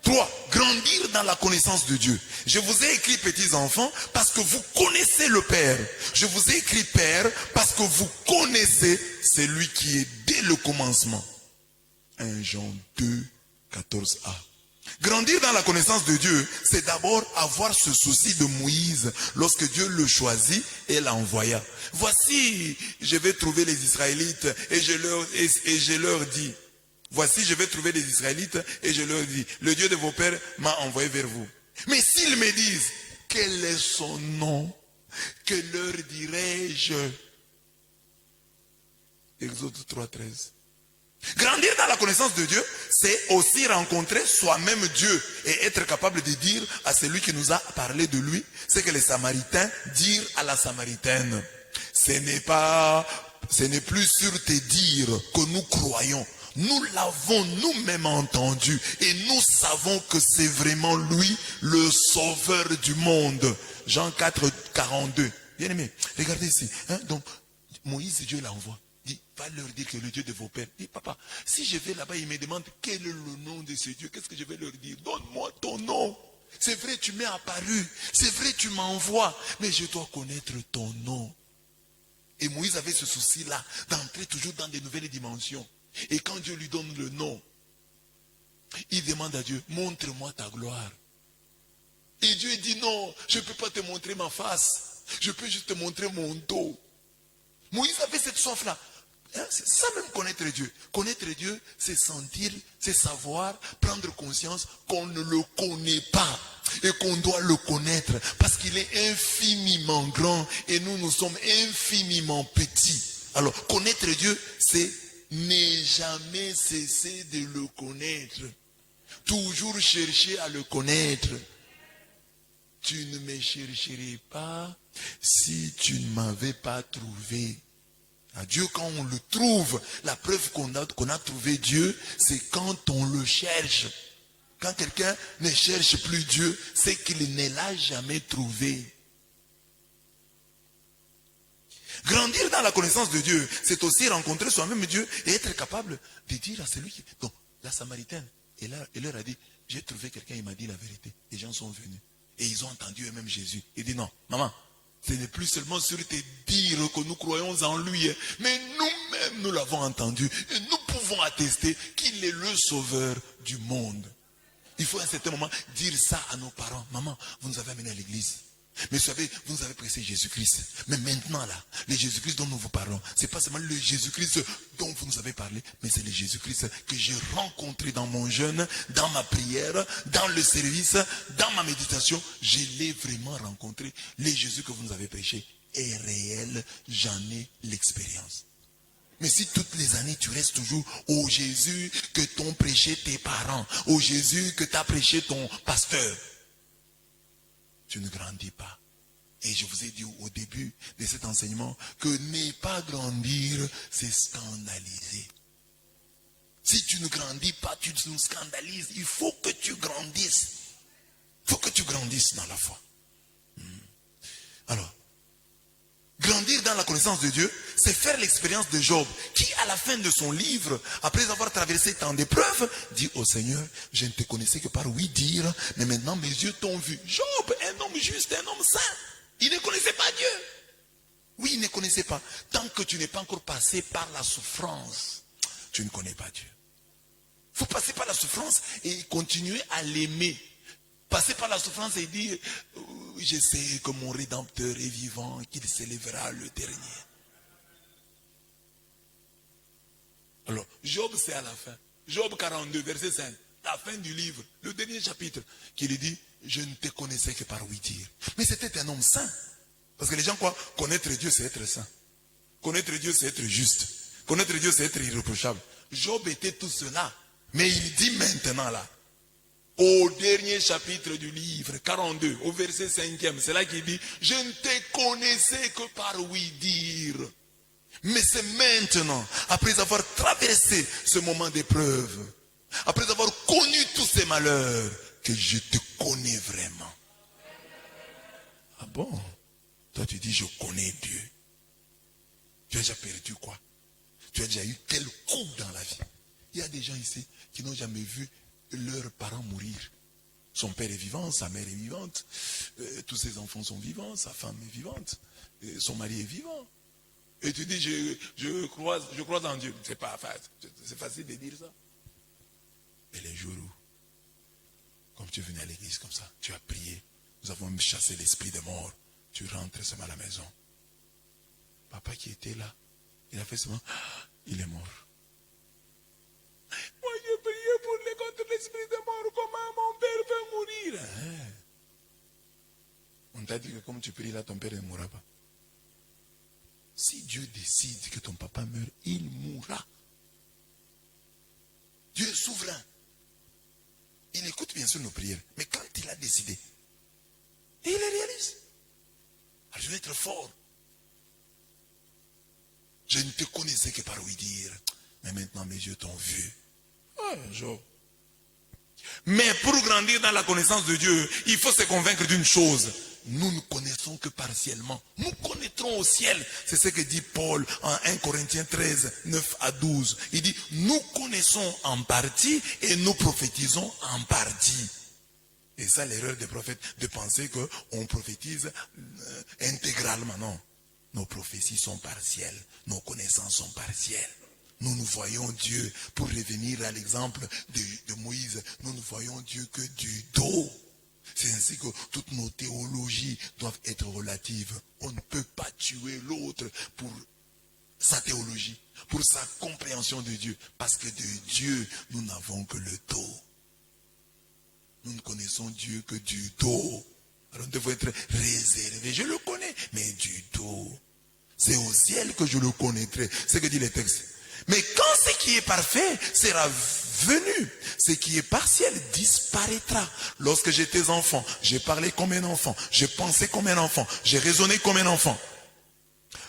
3. Grandir dans la connaissance de Dieu. Je vous ai écrit, petits enfants, parce que vous connaissez le Père. Je vous ai écrit, Père, parce que vous connaissez celui qui est dès le commencement. 1 Jean 2, 14a. Grandir dans la connaissance de Dieu, c'est d'abord avoir ce souci de Moïse lorsque Dieu le choisit et l'envoya. Voici, je vais trouver les Israélites et je leur dis. Voici, je vais trouver les Israélites et je leur dis, le Dieu de vos pères m'a envoyé vers vous. Mais s'ils me disent, quel est son nom? Que leur dirai-je? Exode 3:13. Grandir dans la connaissance de Dieu, c'est aussi rencontrer soi-même Dieu et être capable de dire à celui qui nous a parlé de lui, ce que les Samaritains dirent à la Samaritaine. Ce n'est plus sur tes dires que nous croyons. Nous l'avons nous-mêmes entendu et nous savons que c'est vraiment lui le sauveur du monde. Jean 4, 42. Bien aimé, regardez ici. Donc, Moïse, Dieu l'envoie. Dit, va leur dire que le Dieu de vos pères. Dit, papa, si je vais là-bas, ils me demandent quel est le nom de ce Dieu, qu'est-ce que je vais leur dire? Donne-moi ton nom. C'est vrai, tu m'es apparu. C'est vrai, tu m'envoies. Mais je dois connaître ton nom. Et Moïse avait ce souci-là, d'entrer toujours dans des nouvelles dimensions. Et quand Dieu lui donne le nom, il demande à Dieu, montre-moi ta gloire. Et Dieu dit, non, je ne peux pas te montrer ma face. Je peux juste te montrer mon dos. Moïse avait cette soif-là. C'est ça même connaître Dieu. Connaître Dieu, c'est sentir, c'est savoir, prendre conscience qu'on ne le connaît pas et qu'on doit le connaître parce qu'il est infiniment grand et nous sommes infiniment petits. Alors, connaître Dieu, c'est ne jamais cesser de le connaître. Toujours chercher à le connaître. Tu ne me chercherais pas si tu ne m'avais pas trouvé. À Dieu, quand on le trouve, la preuve qu'on a trouvé Dieu, c'est quand on le cherche. Quand quelqu'un ne cherche plus Dieu, c'est qu'il ne l'a jamais trouvé. Grandir dans la connaissance de Dieu, c'est aussi rencontrer soi-même Dieu et être capable de dire à celui qui... Donc, la Samaritaine, elle leur a dit, j'ai trouvé quelqu'un, il m'a dit la vérité. Les gens sont venus et ils ont entendu eux-mêmes Jésus. Il dit, non, maman, Ce n'est plus seulement sur tes dires que nous croyons en lui, mais nous-mêmes nous l'avons entendu et nous pouvons attester qu'il est le sauveur du monde. Il faut à un certain moment dire ça à nos parents. Maman, vous nous avez amenés à l'église. Mais vous savez, vous nous avez prêché Jésus-Christ. Mais maintenant là, le Jésus-Christ dont nous vous parlons, c'est pas seulement le Jésus-Christ dont vous nous avez parlé, mais c'est le Jésus-Christ que j'ai rencontré dans mon jeûne, dans ma prière, dans le service, dans ma méditation. Je l'ai vraiment rencontré. Le Jésus que vous nous avez prêché est réel. J'en ai l'expérience. Mais si toutes les années tu restes toujours au Jésus que t'ont prêché tes parents, au Jésus que t'a prêché ton pasteur, tu ne grandis pas. Et je vous ai dit au début de cet enseignement que ne pas grandir, c'est scandaliser. Si tu ne grandis pas, tu nous scandalises. Il faut que tu grandisses. Il faut que tu grandisses dans la foi. Alors, grandir dans la connaissance de Dieu, c'est faire l'expérience de Job, qui à la fin de son livre, après avoir traversé tant d'épreuves, dit au Seigneur, je ne te connaissais que par oui dire, mais maintenant mes yeux t'ont vu. Job, un homme juste, un homme saint, il ne connaissait pas Dieu. Oui, il ne connaissait pas. Tant que tu n'es pas encore passé par la souffrance, tu ne connais pas Dieu. Il faut passer par la souffrance et continuer à l'aimer. Passer par la souffrance et dire, je sais que mon Rédempteur est vivant, qu'il s'élèvera le dernier. Alors, Job, c'est à la fin. Job 42, verset 5, la fin du livre, le dernier chapitre, qui lui dit, je ne te connaissais que par oui dire. Mais c'était un homme saint. Parce que les gens croient, connaître Dieu, c'est être saint. Connaître Dieu, c'est être juste. Connaître Dieu, c'est être irréprochable. Job était tout cela. Mais il dit maintenant là, au dernier chapitre du livre, 42, au verset 5e, c'est là qu'il dit, je ne te connaissais que par oui dire. Mais c'est maintenant, après avoir traversé ce moment d'épreuve, après avoir connu tous ces malheurs, que je te connais vraiment. Ah bon? Toi tu dis, je connais Dieu. Tu as déjà perdu quoi? Tu as déjà eu quel coup dans la vie? Il y a des gens ici qui n'ont jamais vu leurs parents mourir. Son père est vivant, sa mère est vivante, tous ses enfants sont vivants, sa femme est vivante, son mari est vivant. Et tu dis, je crois en Dieu. C'est facile de dire ça. Et les jours où, comme tu es venu à l'église comme ça, tu as prié, nous avons chassé l'esprit de mort, tu rentres seulement à la maison. Papa qui était là, il a fait seulement, il est mort. Moi, j'ai prié pour les contre l'esprit de mort. Comment mon père peut mourir? On t'a dit que comme tu pries là, ton père ne mourra pas. Si Dieu décide que ton papa meurt, il mourra. Dieu est souverain. Il écoute bien sûr nos prières. Mais quand il a décidé, il les réalise. Alors je vais être fort. Je ne te connaissais que par oui dire. Mais maintenant mes yeux t'ont vu. Job. Mais pour grandir dans la connaissance de Dieu, il faut se convaincre d'une chose. Nous ne connaissons que partiellement. Nous connaîtrons au ciel. C'est ce que dit Paul en 1 Corinthiens 13, 9 à 12. Il dit, nous connaissons en partie et nous prophétisons en partie. Et ça, l'erreur des prophètes, de penser qu'on prophétise intégralement. Non. Nos prophéties sont partielles. Nos connaissances sont partielles. Nous nous voyons Dieu, pour revenir à l'exemple de Moïse, nous ne voyons Dieu que du dos. C'est ainsi que toutes nos théologies doivent être relatives. On ne peut pas tuer l'autre pour sa théologie, pour sa compréhension de Dieu. Parce que de Dieu, nous n'avons que le dos. Nous ne connaissons Dieu que du dos. Alors nous devons être réservés. Je le connais, mais du dos. C'est au ciel que je le connaîtrai. C'est ce que dit le texte. Mais quand ce qui est parfait sera venu, ce qui est partiel disparaîtra. Lorsque j'étais enfant, j'ai parlé comme un enfant, j'ai pensé comme un enfant, j'ai raisonné comme un enfant.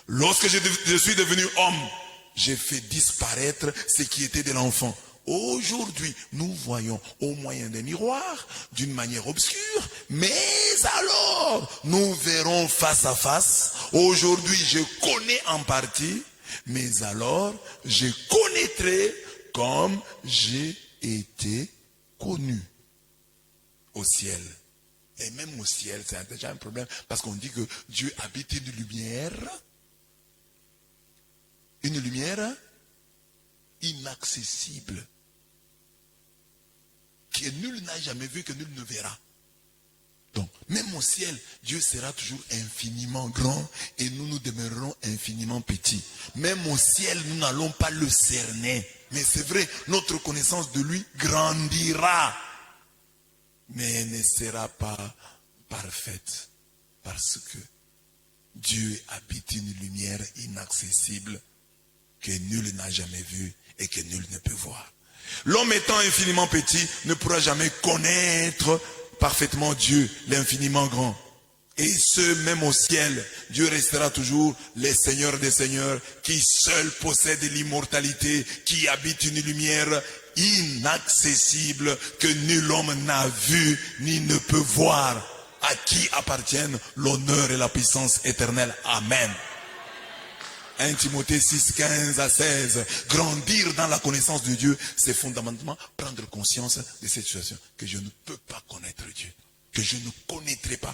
Lorsque je suis devenu homme, j'ai fait disparaître ce qui était de l'enfant. Aujourd'hui, nous voyons au moyen des miroirs, d'une manière obscure, mais alors, nous verrons face à face. Aujourd'hui, je connais en partie, mais alors, je connaîtrai comme j'ai été connu au ciel. Et même au ciel, c'est déjà un problème. Parce qu'on dit que Dieu habite une lumière inaccessible. Que nul n'a jamais vu, que nul ne verra. Donc, même au ciel, Dieu sera toujours infiniment grand et nous demeurerons infiniment petits. Même au ciel, nous n'allons pas le cerner. Mais c'est vrai, notre connaissance de lui grandira. Mais elle ne sera pas parfaite. Parce que Dieu habite une lumière inaccessible que nul n'a jamais vue et que nul ne peut voir. L'homme étant infiniment petit ne pourra jamais connaître parfaitement Dieu, l'infiniment grand. Et ce, même au ciel, Dieu restera toujours le Seigneur des Seigneurs, qui seul possède l'immortalité, qui habite une lumière inaccessible que nul homme n'a vu ni ne peut voir, à qui appartiennent l'honneur et la puissance éternelle. Amen. 1 Timothée 6, 15 à 16. Grandir dans la connaissance de Dieu, c'est fondamentalement prendre conscience de cette situation. Que je ne peux pas connaître Dieu. Que je ne connaîtrai pas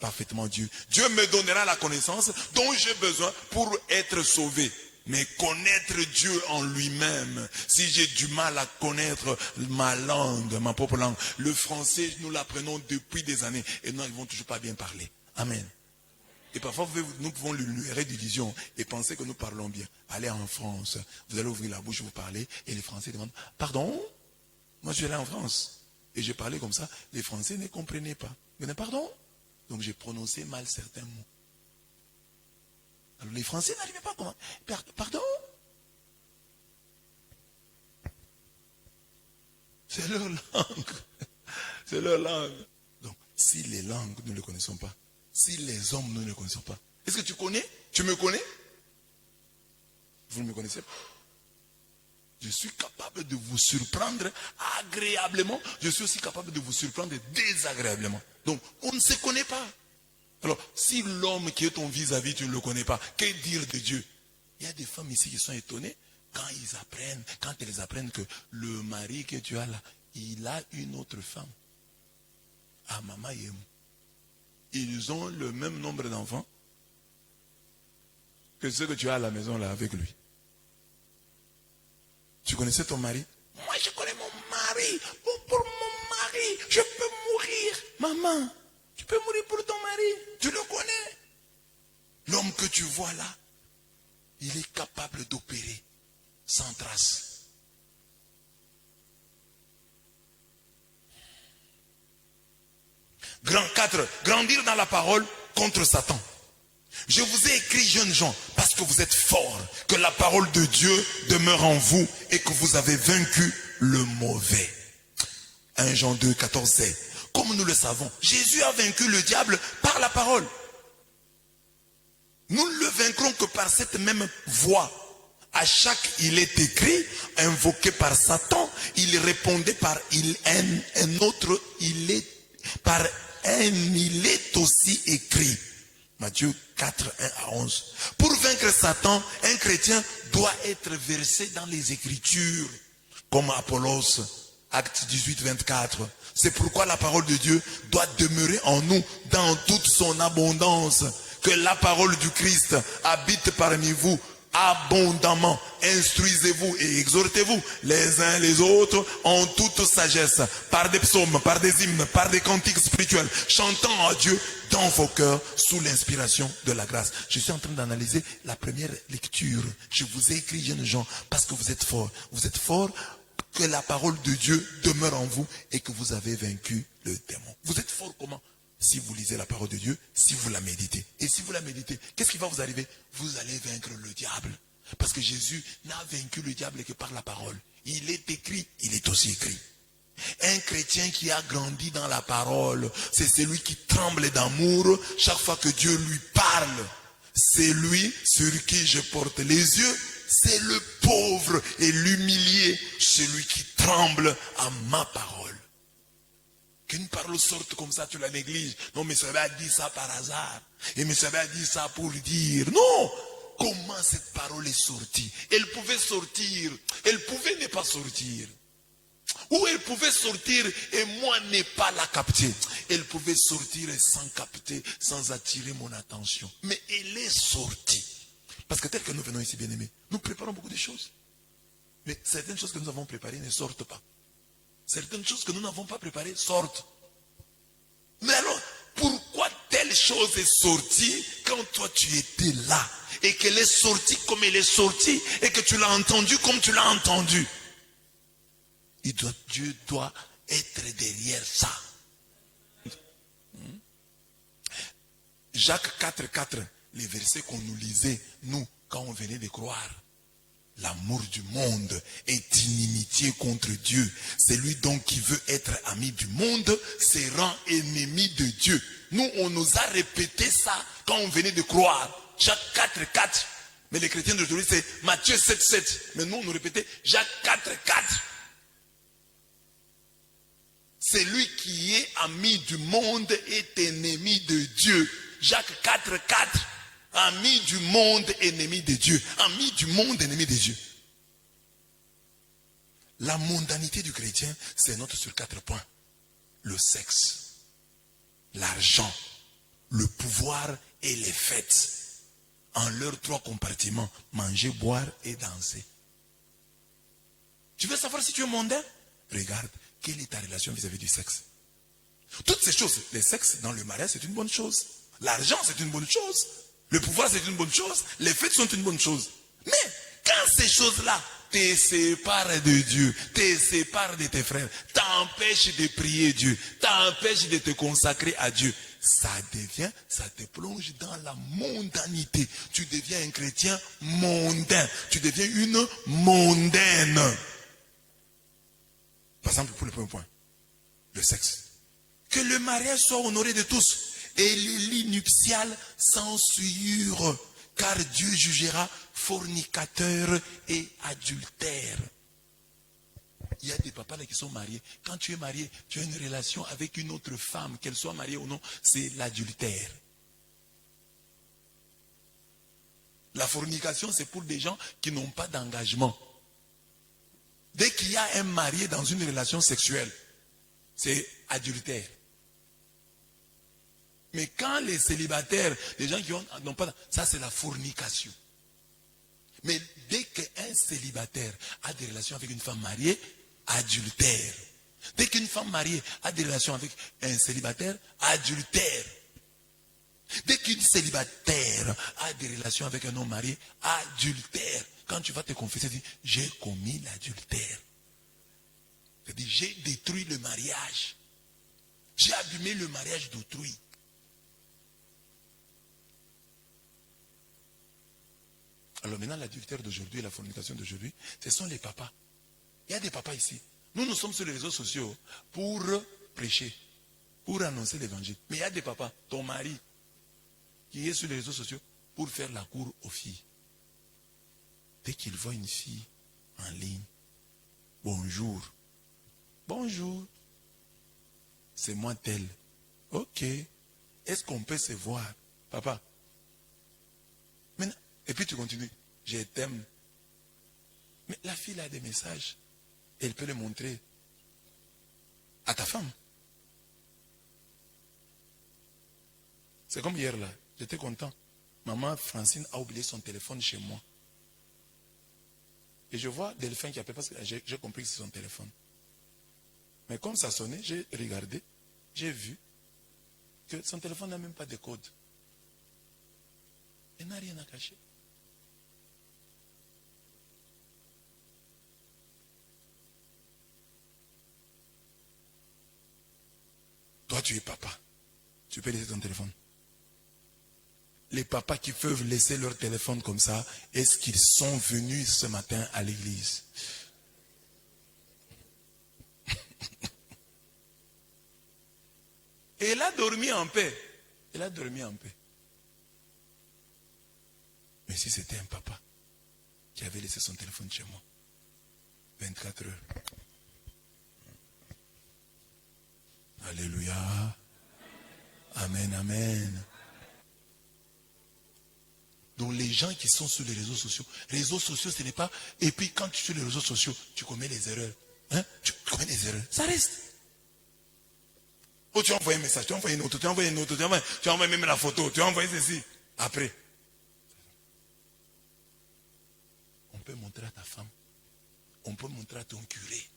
parfaitement Dieu. Dieu me donnera la connaissance dont j'ai besoin pour être sauvé. Mais connaître Dieu en lui-même, si j'ai du mal à connaître ma langue, ma propre langue, le français, nous l'apprenons depuis des années et nous n'arrivons toujours pas à bien parler. Amen. Et parfois, nous pouvons l'énumérer division et penser que nous parlons bien. Allez en France, vous allez ouvrir la bouche, vous parlez, et les Français demandent, pardon? Moi, je suis allé en France, et j'ai parlé comme ça, les Français ne comprenaient pas. Ils disaient, pardon? Donc, j'ai prononcé mal certains mots. Alors, les Français n'arrivaient pas à comment? Pardon? C'est leur langue. C'est leur langue. Donc, si les langues, nous ne les connaissons pas, si les hommes, nous ne les connaissons pas. Est-ce que tu connais? Tu me connais? Vous ne me connaissez pas. Je suis capable de vous surprendre agréablement. Je suis aussi capable de vous surprendre désagréablement. Donc, on ne se connaît pas. Alors, si l'homme qui est ton vis-à-vis, tu ne le connais pas, que dire de Dieu? Il y a des femmes ici qui sont étonnées quand elles apprennent que le mari que tu as là, il a une autre femme. Ah, maman, ils ont le même nombre d'enfants que ceux que tu as à la maison là avec lui. Tu connaissais ton mari? Moi, je connais mon mari. Pour mon mari, je peux mourir. Maman, tu peux mourir pour ton mari. Tu le connais. L'homme que tu vois là, il est capable d'opérer sans trace. Grand 4, grandir dans la parole contre Satan. Je vous ai écrit, jeunes gens, parce que vous êtes forts, que la parole de Dieu demeure en vous et que vous avez vaincu le mauvais. 1 Jean 2, 14, 16. Comme nous le savons, Jésus a vaincu le diable par la parole. Nous ne le vaincrons que par cette même voie. À chaque il est écrit, invoqué par Satan, il répondait par un autre, il est aussi écrit. Matthieu 4, 1 à 11. Pour vaincre Satan, un chrétien doit être versé dans les Écritures, comme Apollos, Acte 18, 24. C'est pourquoi la parole de Dieu doit demeurer en nous dans toute son abondance. Que la parole du Christ habite parmi vous abondamment. Instruisez-vous et exhortez-vous les uns les autres en toute sagesse, par des psaumes, par des hymnes, par des cantiques spirituels, chantant à Dieu dans vos cœurs sous l'inspiration de la grâce. Je suis en train d'analyser la première lecture. Je vous ai écrit, jeunes gens, parce que vous êtes forts. Vous êtes forts, que la parole de Dieu demeure en vous et que vous avez vaincu le démon. Vous êtes forts comment? Si vous lisez la parole de Dieu, si vous la méditez. Et si vous la méditez, qu'est-ce qui va vous arriver? Vous allez vaincre le diable. Parce que Jésus n'a vaincu le diable que par la parole. Il est écrit, il est aussi écrit. Un chrétien qui a grandi dans la parole, c'est celui qui tremble d'amour chaque fois que Dieu lui parle. C'est lui sur qui je porte les yeux. C'est le pauvre et l'humilié, celui qui tremble à ma parole. Qu'une parole sorte comme ça, tu la négliges. Non, mais ça a dit ça par hasard. Et mais ça a dit ça pour dire. Non! Comment cette parole est sortie? Elle pouvait sortir. Elle pouvait ne pas sortir. Ou elle pouvait sortir et moi ne pas la capter. Elle pouvait sortir sans capter, sans attirer mon attention. Mais elle est sortie. Parce que tel que nous venons ici, bien-aimés, nous préparons beaucoup de choses. Mais certaines choses que nous avons préparées ne sortent pas. Certaines choses que nous n'avons pas préparées sortent. Mais alors, pourquoi telle chose est sortie quand toi tu étais là? Et qu'elle est sortie comme elle est sortie et que tu l'as entendue comme tu l'as entendue? Dieu doit être derrière ça. Jacques 4,4, les versets qu'on nous lisait, nous, quand on venait de croire. L'amour du monde est inimitié contre Dieu. Celui donc qui veut être ami du monde se rend ennemi de Dieu. Nous, on nous a répété ça quand on venait de croire. Jacques 4,4. Mais les chrétiens d'aujourd'hui, c'est Matthieu 7,7. Mais nous, on nous répétait Jacques 4,4. Celui qui est ami du monde est ennemi de Dieu. Jacques 4,4. Ami du monde, ennemi de Dieu. Ami du monde, ennemi de Dieu. La mondanité du chrétien, c'est note sur 4 points. Le sexe, l'argent, le pouvoir et les fêtes. En leurs 3 compartiments, manger, boire et danser. Tu veux savoir si tu es mondain? Regarde, quelle est ta relation vis-à-vis du sexe? Toutes ces choses, le sexe dans le mariage, c'est une bonne chose. L'argent, c'est une bonne chose. Le pouvoir, c'est une bonne chose. Les fêtes sont une bonne chose. Mais quand ces choses-là te séparent de Dieu, te séparent de tes frères, t'empêchent de prier Dieu, t'empêchent de te consacrer à Dieu, ça te plonge dans la mondanité. Tu deviens un chrétien mondain. Tu deviens une mondaine. Par exemple, pour le premier point, le sexe. Que le mariage soit honoré de tous. Et les lits nuptiales sans souillure, car Dieu jugera fornicateurs et adultères. Il y a des papas là qui sont mariés. Quand tu es marié, tu as une relation avec une autre femme, qu'elle soit mariée ou non, c'est l'adultère. La fornication, c'est pour des gens qui n'ont pas d'engagement. Dès qu'il y a un marié dans une relation sexuelle, c'est adultère. Mais quand les célibataires, les gens qui n'ont pas, ça c'est la fornication. Mais dès qu'un célibataire a des relations avec une femme mariée, adultère. Dès qu'une femme mariée a des relations avec un célibataire, adultère. Dès qu'une célibataire a des relations avec un homme marié, adultère. Quand tu vas te confesser, tu dis, j'ai commis l'adultère. C'est-à-dire, j'ai détruit le mariage. J'ai abîmé le mariage d'autrui. Alors maintenant, l'adultère d'aujourd'hui et la fornication d'aujourd'hui, ce sont les papas. Il y a des papas ici. Nous sommes sur les réseaux sociaux pour prêcher, pour annoncer l'évangile. Mais il y a des papas, ton mari, qui est sur les réseaux sociaux pour faire la cour aux filles. Dès qu'il voit une fille en ligne, bonjour. Bonjour. C'est moi tel. Ok. Est-ce qu'on peut se voir? Papa. Maintenant, et puis tu continues. Je t'aime. Mais la fille a des messages. Elle peut les montrer à ta femme. C'est comme hier là. J'étais content. Maman Francine a oublié son téléphone chez moi. Et je vois Delphin qui appelle parce que j'ai compris que c'est son téléphone. Mais comme ça sonnait, j'ai regardé. J'ai vu que son téléphone n'a même pas de code. Elle n'a rien à cacher. Toi, tu es papa. Tu peux laisser ton téléphone. Les papas qui peuvent laisser leur téléphone comme ça, est-ce qu'ils sont venus ce matin à l'église? Et elle a dormi en paix. Elle a dormi en paix. Mais si c'était un papa qui avait laissé son téléphone chez moi, 24 heures. Alléluia. Amen, amen. Donc les gens qui sont sur les réseaux sociaux, ce n'est pas... Et puis quand tu es sur les réseaux sociaux, tu commets les erreurs. Hein? Tu commets les erreurs. Ça reste. Oh, tu as envoyé un message, tu as envoyé une autre, tu as envoyé une autre, tu as envoyé même la photo, tu as envoyé ceci. Après, on peut montrer à ta femme, on peut montrer à ton curé.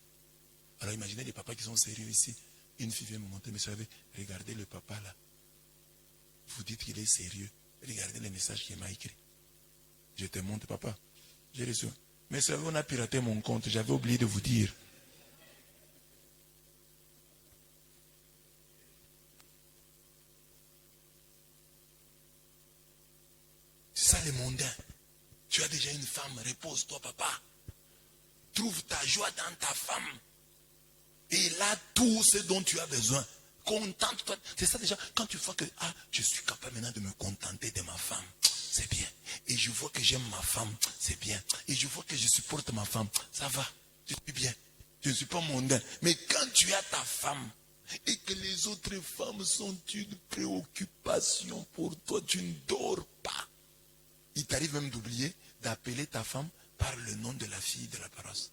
Alors imaginez les papas qui sont sérieux ici. Une fille vient me montrer, mais vous savez, regardez le papa là. Vous dites qu'il est sérieux. Regardez les messages qu'il m'a écrit. Je te montre, papa. J'ai reçu. Mais vous savez, on a piraté mon compte. J'avais oublié de vous dire. C'est ça les mondains. Tu as déjà une femme, repose-toi, papa. Trouve ta joie dans ta femme. Et là, tout ce dont tu as besoin. Contente-toi. C'est ça déjà, quand tu vois que je suis capable maintenant de me contenter de ma femme, c'est bien. Et je vois que j'aime ma femme, c'est bien. Et je vois que je supporte ma femme, ça va, je suis bien. Je ne suis pas mondain. Mais quand tu as ta femme, et que les autres femmes sont une préoccupation pour toi, tu ne dors pas. Il t'arrive même d'oublier d'appeler ta femme par le nom de la fille de la paroisse.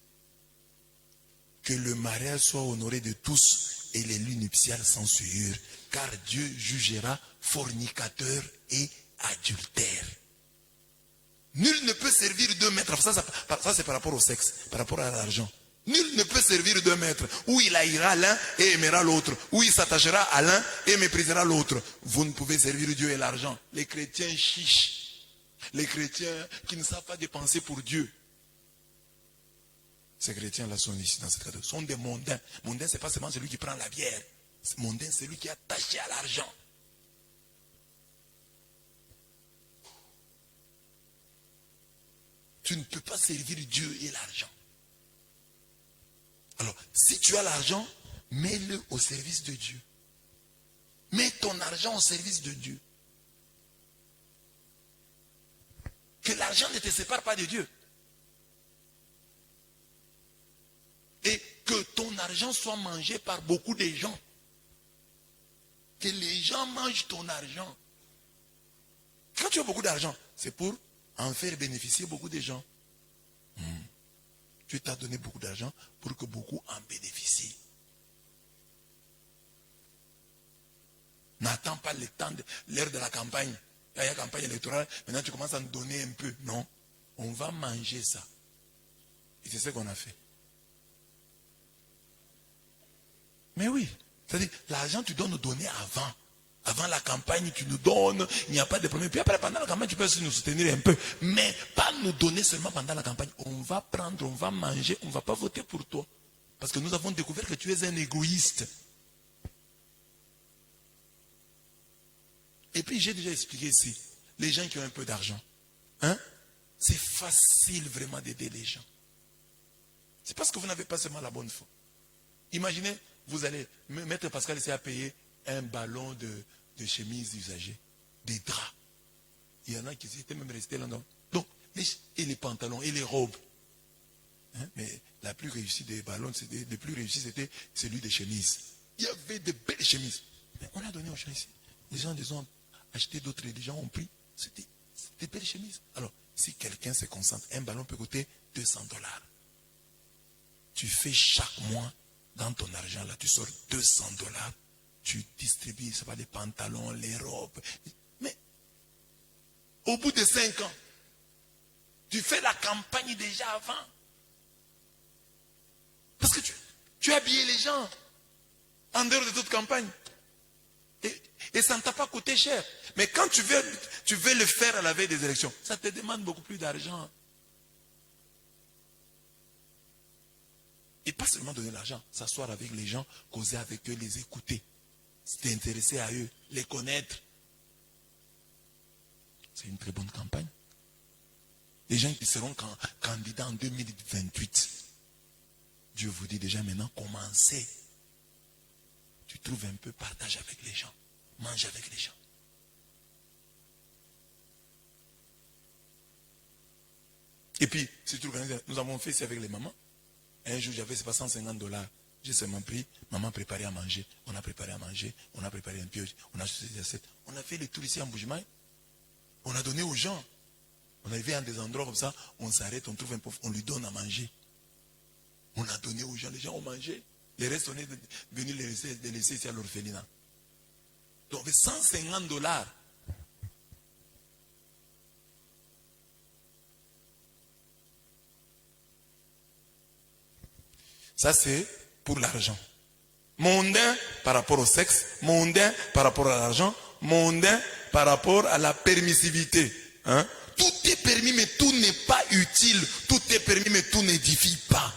Que le mariage soit honoré de tous et les lunes nuptiales sans souillure, car Dieu jugera fornicateur et adultère. Nul ne peut servir 2 maîtres. Ça c'est par rapport au sexe, par rapport à l'argent. Nul ne peut servir 2 maîtres. Ou il haïra l'un et aimera l'autre. Ou il s'attachera à l'un et méprisera l'autre. Vous ne pouvez servir Dieu et l'argent. Les chrétiens chiches. Les chrétiens qui ne savent pas dépenser pour Dieu. Ces chrétiens-là sont ici dans cette cadre. Sont des mondains. Mondain, ce n'est pas seulement celui qui prend la bière. Mondain, c'est celui qui est attaché à l'argent. Tu ne peux pas servir Dieu et l'argent. Alors, si tu as l'argent, mets-le au service de Dieu. Mets ton argent au service de Dieu. Que l'argent ne te sépare pas de Dieu. Et que ton argent soit mangé par beaucoup de gens. Que les gens mangent ton argent. Quand tu as beaucoup d'argent, c'est pour en faire bénéficier beaucoup de gens. Tu t'as donné beaucoup d'argent pour que beaucoup en bénéficient. N'attends pas le temps, l'heure de la campagne. Là, il y a la campagne électorale. Maintenant, tu commences à nous donner un peu. Non. On va manger ça. Et c'est ce qu'on a fait. Mais oui. C'est-à-dire, l'argent, tu dois nous donner avant. Avant la campagne, tu nous donnes, il n'y a pas de problème. Puis après, pendant la campagne, tu peux aussi nous soutenir un peu. Mais pas nous donner seulement pendant la campagne. On va prendre, on va manger, on ne va pas voter pour toi. Parce que nous avons découvert que tu es un égoïste. Et puis, j'ai déjà expliqué ici, les gens qui ont un peu d'argent, c'est facile vraiment d'aider les gens. C'est parce que vous n'avez pas seulement la bonne foi. Imaginez, vous allez, Maître Pascal essaie à payer un ballon de chemise usagée, des draps. Il y en a qui étaient même restés là. Donc, et les pantalons, et les robes. Mais la plus réussie des ballons, le plus réussi, c'était celui des chemises. Il y avait de belles chemises. Mais on a donné aux gens ici. Les gens les ont acheté, d'autres, les gens ont pris. C'était des belles chemises. Alors, si quelqu'un se concentre, un ballon peut coûter $200. Tu fais chaque mois, dans ton argent, là, tu sors $200. Tu distribues, ça va, les pantalons, les robes. Mais, au bout de 5 ans, tu fais la campagne déjà avant. Parce que tu as habillé les gens en dehors de toute campagne. Et ça ne t'a pas coûté cher. Mais quand tu veux le faire à la veille des élections, ça te demande beaucoup plus d'argent. Et pas seulement donner l'argent, s'asseoir avec les gens, causer avec eux, les écouter, s'intéresser à eux, les connaître. C'est une très bonne campagne. Les gens qui seront candidats en 2028, Dieu vous dit déjà maintenant, commencez. Tu trouves un peu, partage avec les gens, mange avec les gens. Et puis, si tu organises, nous avons fait ça avec les mamans. Un jour, j'avais $150. J'ai seulement pris, maman préparait à manger. On a préparé à manger, on a préparé un pioche, on a acheté des assiettes. On a fait le tour ici en Bougemaï. On a donné aux gens. On arrivait à des endroits comme ça, on s'arrête, on trouve un pauvre, on lui donne à manger. On a donné aux gens, les gens ont mangé. Les restes, on est venu les laisser ici à l'orphelinat. Donc, $150. Ça, c'est pour l'argent. Mondain par rapport au sexe, mondain par rapport à l'argent, mondain par rapport à la permissivité. Hein? Tout est permis, mais tout n'est pas utile. Tout est permis, mais tout n'édifie pas.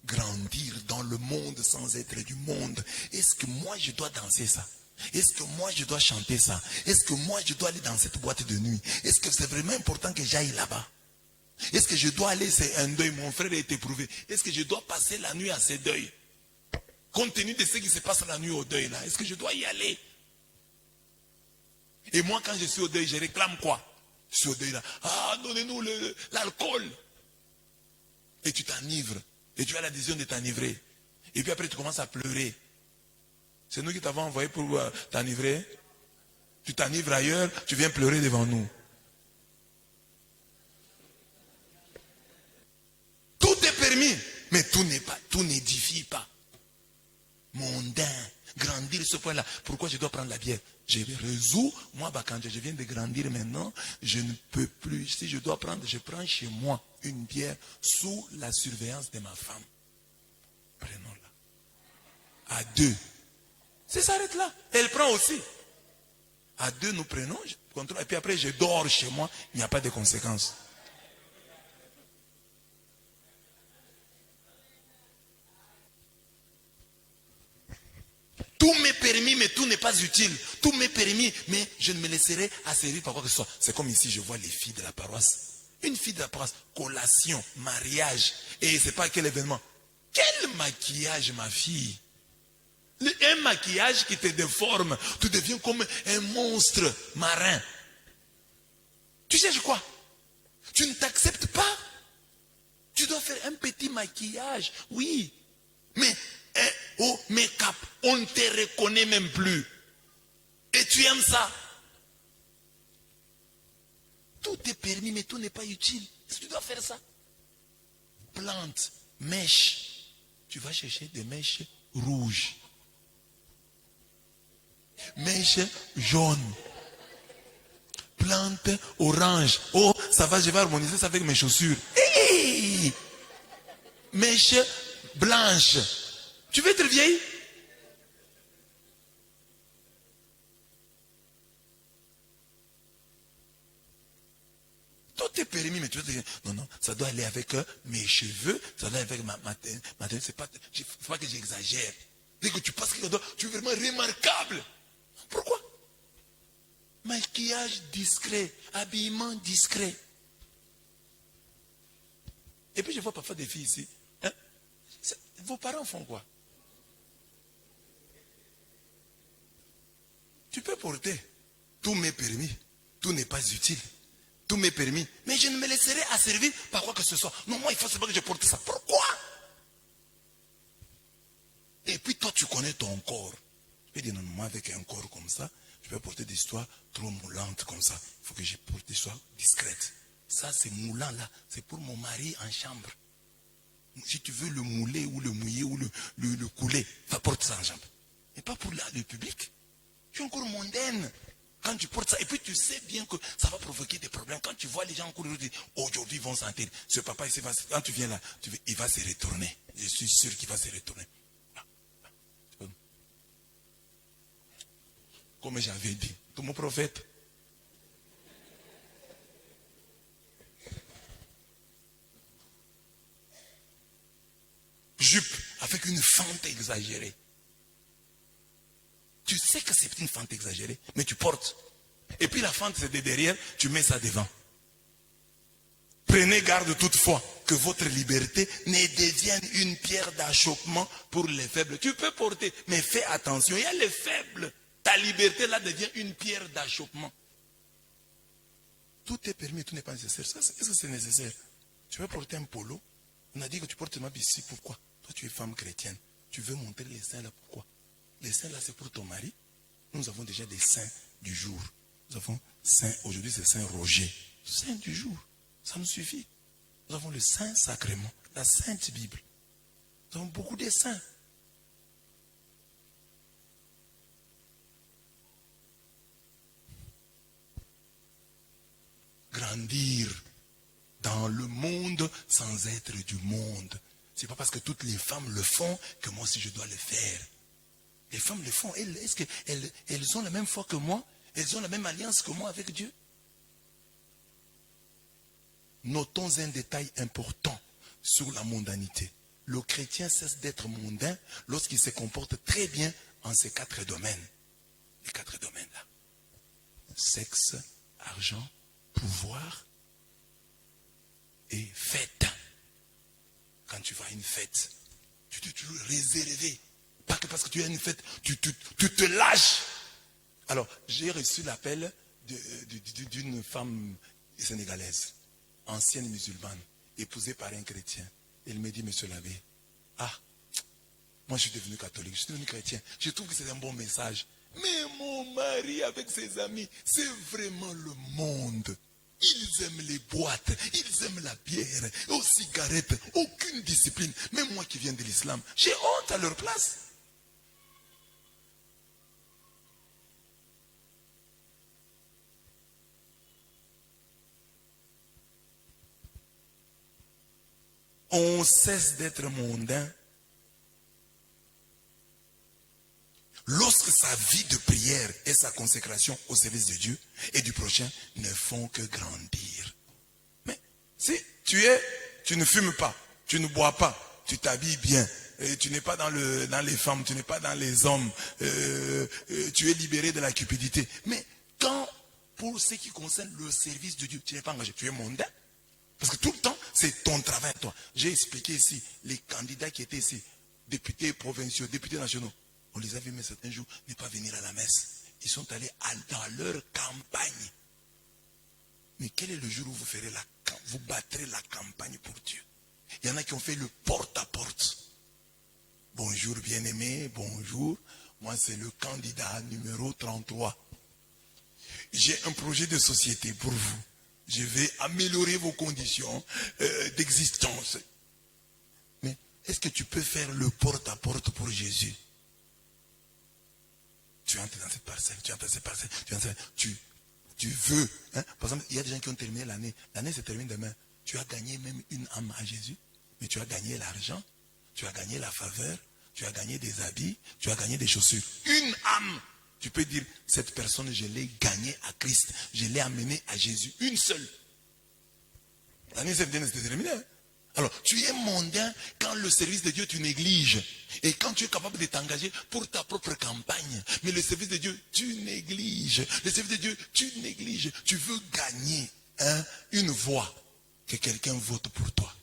Grandir dans le monde sans être du monde. Est-ce que moi, je dois danser ça? Est-ce que moi, je dois chanter ça? Est-ce que moi, je dois aller dans cette boîte de nuit? Est-ce que c'est vraiment important que j'aille là-bas? Est-ce que je dois aller, c'est un deuil, mon frère est éprouvé. Est-ce que je dois passer la nuit à ce deuil? Compte tenu de ce qui se passe la nuit au deuil là, est-ce que je dois y aller? Et moi quand je suis au deuil, je réclame quoi? Je suis au deuil là, ah donnez-nous l'alcool. Et tu t'enivres. Et tu as la décision de t'enivrer. Et puis après tu commences à pleurer. C'est nous qui t'avons envoyé pour t'enivrer. Tu t'enivres ailleurs, tu viens pleurer devant nous. Tout est permis, mais tout n'édifie pas. Mondain, grandir ce point-là. Pourquoi je dois prendre la bière? Je résous, moi, quand je viens de grandir maintenant, je ne peux plus. Si je dois prendre, je prends chez moi une bière sous la surveillance de ma femme. Prenons-la. À deux. Ça s'arrête là. Elle prend aussi. À deux, nous prenons, je contrôle, et puis après, je dors chez moi, il n'y a pas de conséquences. Tout m'est permis, mais tout n'est pas utile. Tout m'est permis, mais je ne me laisserai asservir par quoi que ce soit. C'est comme ici, je vois les filles de la paroisse. Une fille de la paroisse, collation, mariage. Et c'est pas quel événement. Quel maquillage, ma fille. Un maquillage qui te déforme. Tu deviens comme un monstre marin. Tu sais quoi? Tu ne t'acceptes pas. Tu dois faire un petit maquillage. Oui. Mais au make-up, on ne te reconnaît même plus. Et tu aimes ça. Tout est permis, mais tout n'est pas utile. Est-ce que tu dois faire ça? Plante, mèche. Tu vas chercher des mèches rouges. Mèche jaune. Plante orange. Oh, ça va, je vais harmoniser ça avec mes chaussures. Hey! Mèche blanche. Tu veux être vieille? Tout est permis, mais tu veux dire, non, non, ça doit aller avec mes cheveux, ça doit aller avec ma tête, c'est pas que j'exagère. Dès que tu passes quelque chose, tu es vraiment remarquable. Pourquoi? Maquillage discret, habillement discret. Et puis je vois parfois des filles ici. Hein? Vos parents font quoi? Tu peux porter. Tout m'est permis. Tout n'est pas utile. Tout m'est permis. Mais je ne me laisserai asservir par quoi que ce soit. Non, moi, il faut seulement que je porte ça. Pourquoi? Et puis toi, tu connais ton corps. Tu peux dire, non, moi, avec un corps comme ça, je peux porter des histoires trop moulantes comme ça. Il faut que je porte des histoires discrètes. Ça, c'est moulant là. C'est pour mon mari en chambre. Si tu veux le mouler ou le mouiller ou le couler, va porter ça en chambre. Mais pas pour le public. Tu es encore mondaine. Quand tu portes ça, et puis tu sais bien que ça va provoquer des problèmes. Quand tu vois les gens courir, tu dis, aujourd'hui ils vont sentir. Ce papa ici, quand tu viens là, il va se retourner. Je suis sûr qu'il va se retourner. Comme j'avais dit, tout mon prophète. Jupe avec une fente exagérée. Tu sais que c'est une fente exagérée, mais tu portes. Et puis la fente, c'est de derrière, tu mets ça devant. Prenez garde toutefois que votre liberté ne devienne une pierre d'achoppement pour les faibles. Tu peux porter, mais fais attention, il y a les faibles. Ta liberté là devient une pierre d'achoppement. Tout est permis, tout n'est pas nécessaire. Est-ce que c'est nécessaire? Tu veux porter un polo? On a dit que tu portes ma ici, pourquoi? Toi tu es femme chrétienne. Tu veux montrer les seins là, pourquoi? Les seins là, c'est pour ton mari. Nous avons déjà des saints du jour. Nous avons saint, aujourd'hui c'est Saint Roger. Saint du jour. Ça nous suffit. Nous avons le Saint Sacrement, la Sainte Bible. Nous avons beaucoup de saints. grandir dans le monde sans être du monde. C'est pas parce que toutes les femmes le font que moi aussi je dois le faire. Les femmes le font. Est-ce qu'elles ont la même foi que moi? Elles ont la même alliance que moi avec Dieu? Notons un détail important sur la mondanité. Le chrétien cesse d'être mondain lorsqu'il se comporte très bien en ces 4 domaines. Les 4 domaines-là. Sexe, argent, pouvoir et fête. Quand tu vas à une fête, tu te toujours réservé. Pas que parce que tu as une fête, tu te lâches. Alors, j'ai reçu l'appel d'une femme sénégalaise, ancienne musulmane, épousée par un chrétien. Elle me dit, monsieur l'abbé, moi je suis devenu catholique, je suis devenu chrétien. Je trouve que c'est un bon message. Mais mon mari avec ses amis, c'est vraiment le monde. Ils aiment les boîtes, ils aiment la bière, aux cigarettes, aucune discipline. Même moi qui viens de l'islam, j'ai honte à leur place. On cesse d'être mondain lorsque sa vie de prière et sa consécration au service de Dieu et du prochain ne font que grandir. Mais si tu ne fumes pas, tu ne bois pas, tu t'habilles bien, et tu n'es pas dans les femmes, tu n'es pas dans les hommes, tu es libéré de la cupidité. Mais quand, pour ce qui concerne le service de Dieu, tu n'es pas engagé, tu es mondain. Parce que tout le temps, c'est ton travail, toi. J'ai expliqué ici, les candidats qui étaient ici, députés provinciaux, députés nationaux, on les a vus, mais certains jours, ne pas venir à la messe. Ils sont allés dans leur campagne. Mais quel est le jour où vous battrez la campagne pour Dieu? Il y en a qui ont fait le porte-à-porte. Bonjour bien-aimé, bonjour. Moi, c'est le candidat numéro 33. J'ai un projet de société pour vous. Je vais améliorer vos conditions d'existence. Mais est-ce que tu peux faire le porte-à-porte pour Jésus? Tu entres dans cette parcelle, tu entres dans cette parcelle, tu veux. Hein? Par exemple, il y a des gens qui ont terminé l'année. L'année se termine demain. Tu as gagné même une âme à Jésus, mais tu as gagné l'argent, tu as gagné la faveur, tu as gagné des habits, tu as gagné des chaussures. Une âme. Tu peux dire, cette personne, je l'ai gagnée à Christ. Je l'ai amenée à Jésus. Une seule. L'année se terminée. Hein? Alors, tu es mondain quand le service de Dieu, tu négliges. Et quand tu es capable de t'engager pour ta propre campagne. Mais le service de Dieu, tu négliges. Le service de Dieu, tu négliges. Tu veux gagner une voix. Que quelqu'un vote pour toi.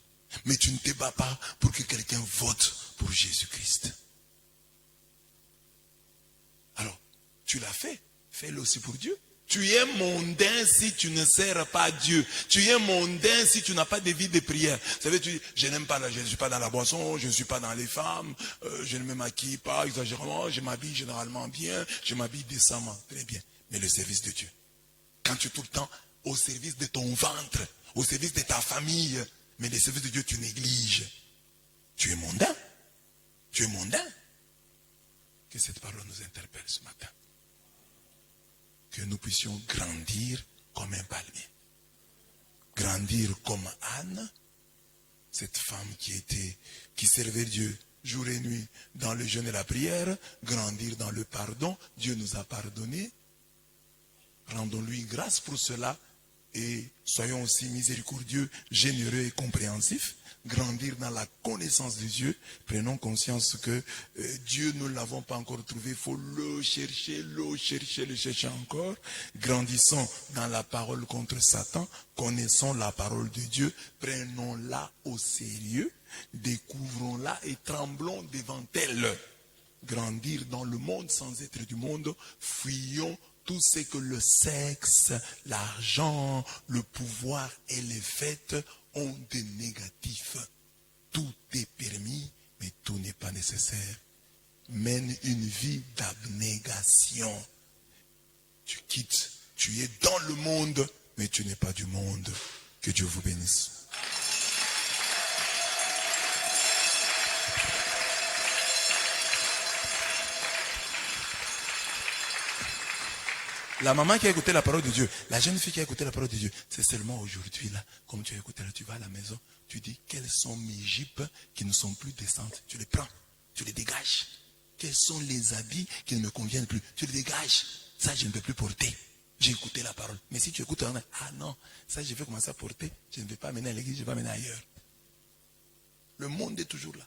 Mais tu ne te bats pas pour que quelqu'un vote pour Jésus-Christ. Alors, tu l'as fait. Fais-le aussi pour Dieu. Tu es mondain si tu ne sers pas Dieu. Tu es mondain si tu n'as pas de vie de prière. Vous savez, tu dis, je n'aime pas, je ne suis pas dans la boisson, je ne suis pas dans les femmes, je ne me maquille pas exagérément, je m'habille généralement bien, je m'habille décemment. Très bien. Mais le service de Dieu. Quand tu es tout le temps au service de ton ventre, au service de ta famille, mais le service de Dieu, tu négliges. Tu es mondain. Tu es mondain. Que cette parole nous interpelle ce matin. Que nous puissions grandir comme un palmier. Grandir comme Anne, cette femme qui servait Dieu jour et nuit dans le jeûne et la prière. Grandir dans le pardon. Dieu nous a pardonné. Rendons-lui grâce pour cela. Et soyons aussi miséricordieux, généreux et compréhensifs. Grandir dans la connaissance de Dieu. Prenons conscience que Dieu, nous ne l'avons pas encore trouvé. Il faut le chercher encore. Grandissons dans la parole contre Satan. Connaissons la parole de Dieu. Prenons-la au sérieux. Découvrons-la et tremblons devant elle. Grandir dans le monde sans être du monde. Fuyons tout ce que le sexe, l'argent, le pouvoir et les fêtes ont de négatif. Tout est permis, mais tout n'est pas nécessaire. Mène une vie d'abnégation. Tu quittes, tu es dans le monde, mais tu n'es pas du monde. Que Dieu vous bénisse. La maman qui a écouté la parole de Dieu, la jeune fille qui a écouté la parole de Dieu, c'est seulement aujourd'hui, là, comme tu as écouté, là, tu vas à la maison, tu dis, quelles sont mes jupes qui ne sont plus décentes? Tu les prends, tu les dégages. Quels sont les habits qui ne me conviennent plus? Tu les dégages. Ça, je ne peux plus porter. J'ai écouté la parole. Mais si tu écoutes, ah non, ça, je vais commencer à porter. Je ne vais pas amener à l'église, je vais amener ailleurs. Le monde est toujours là.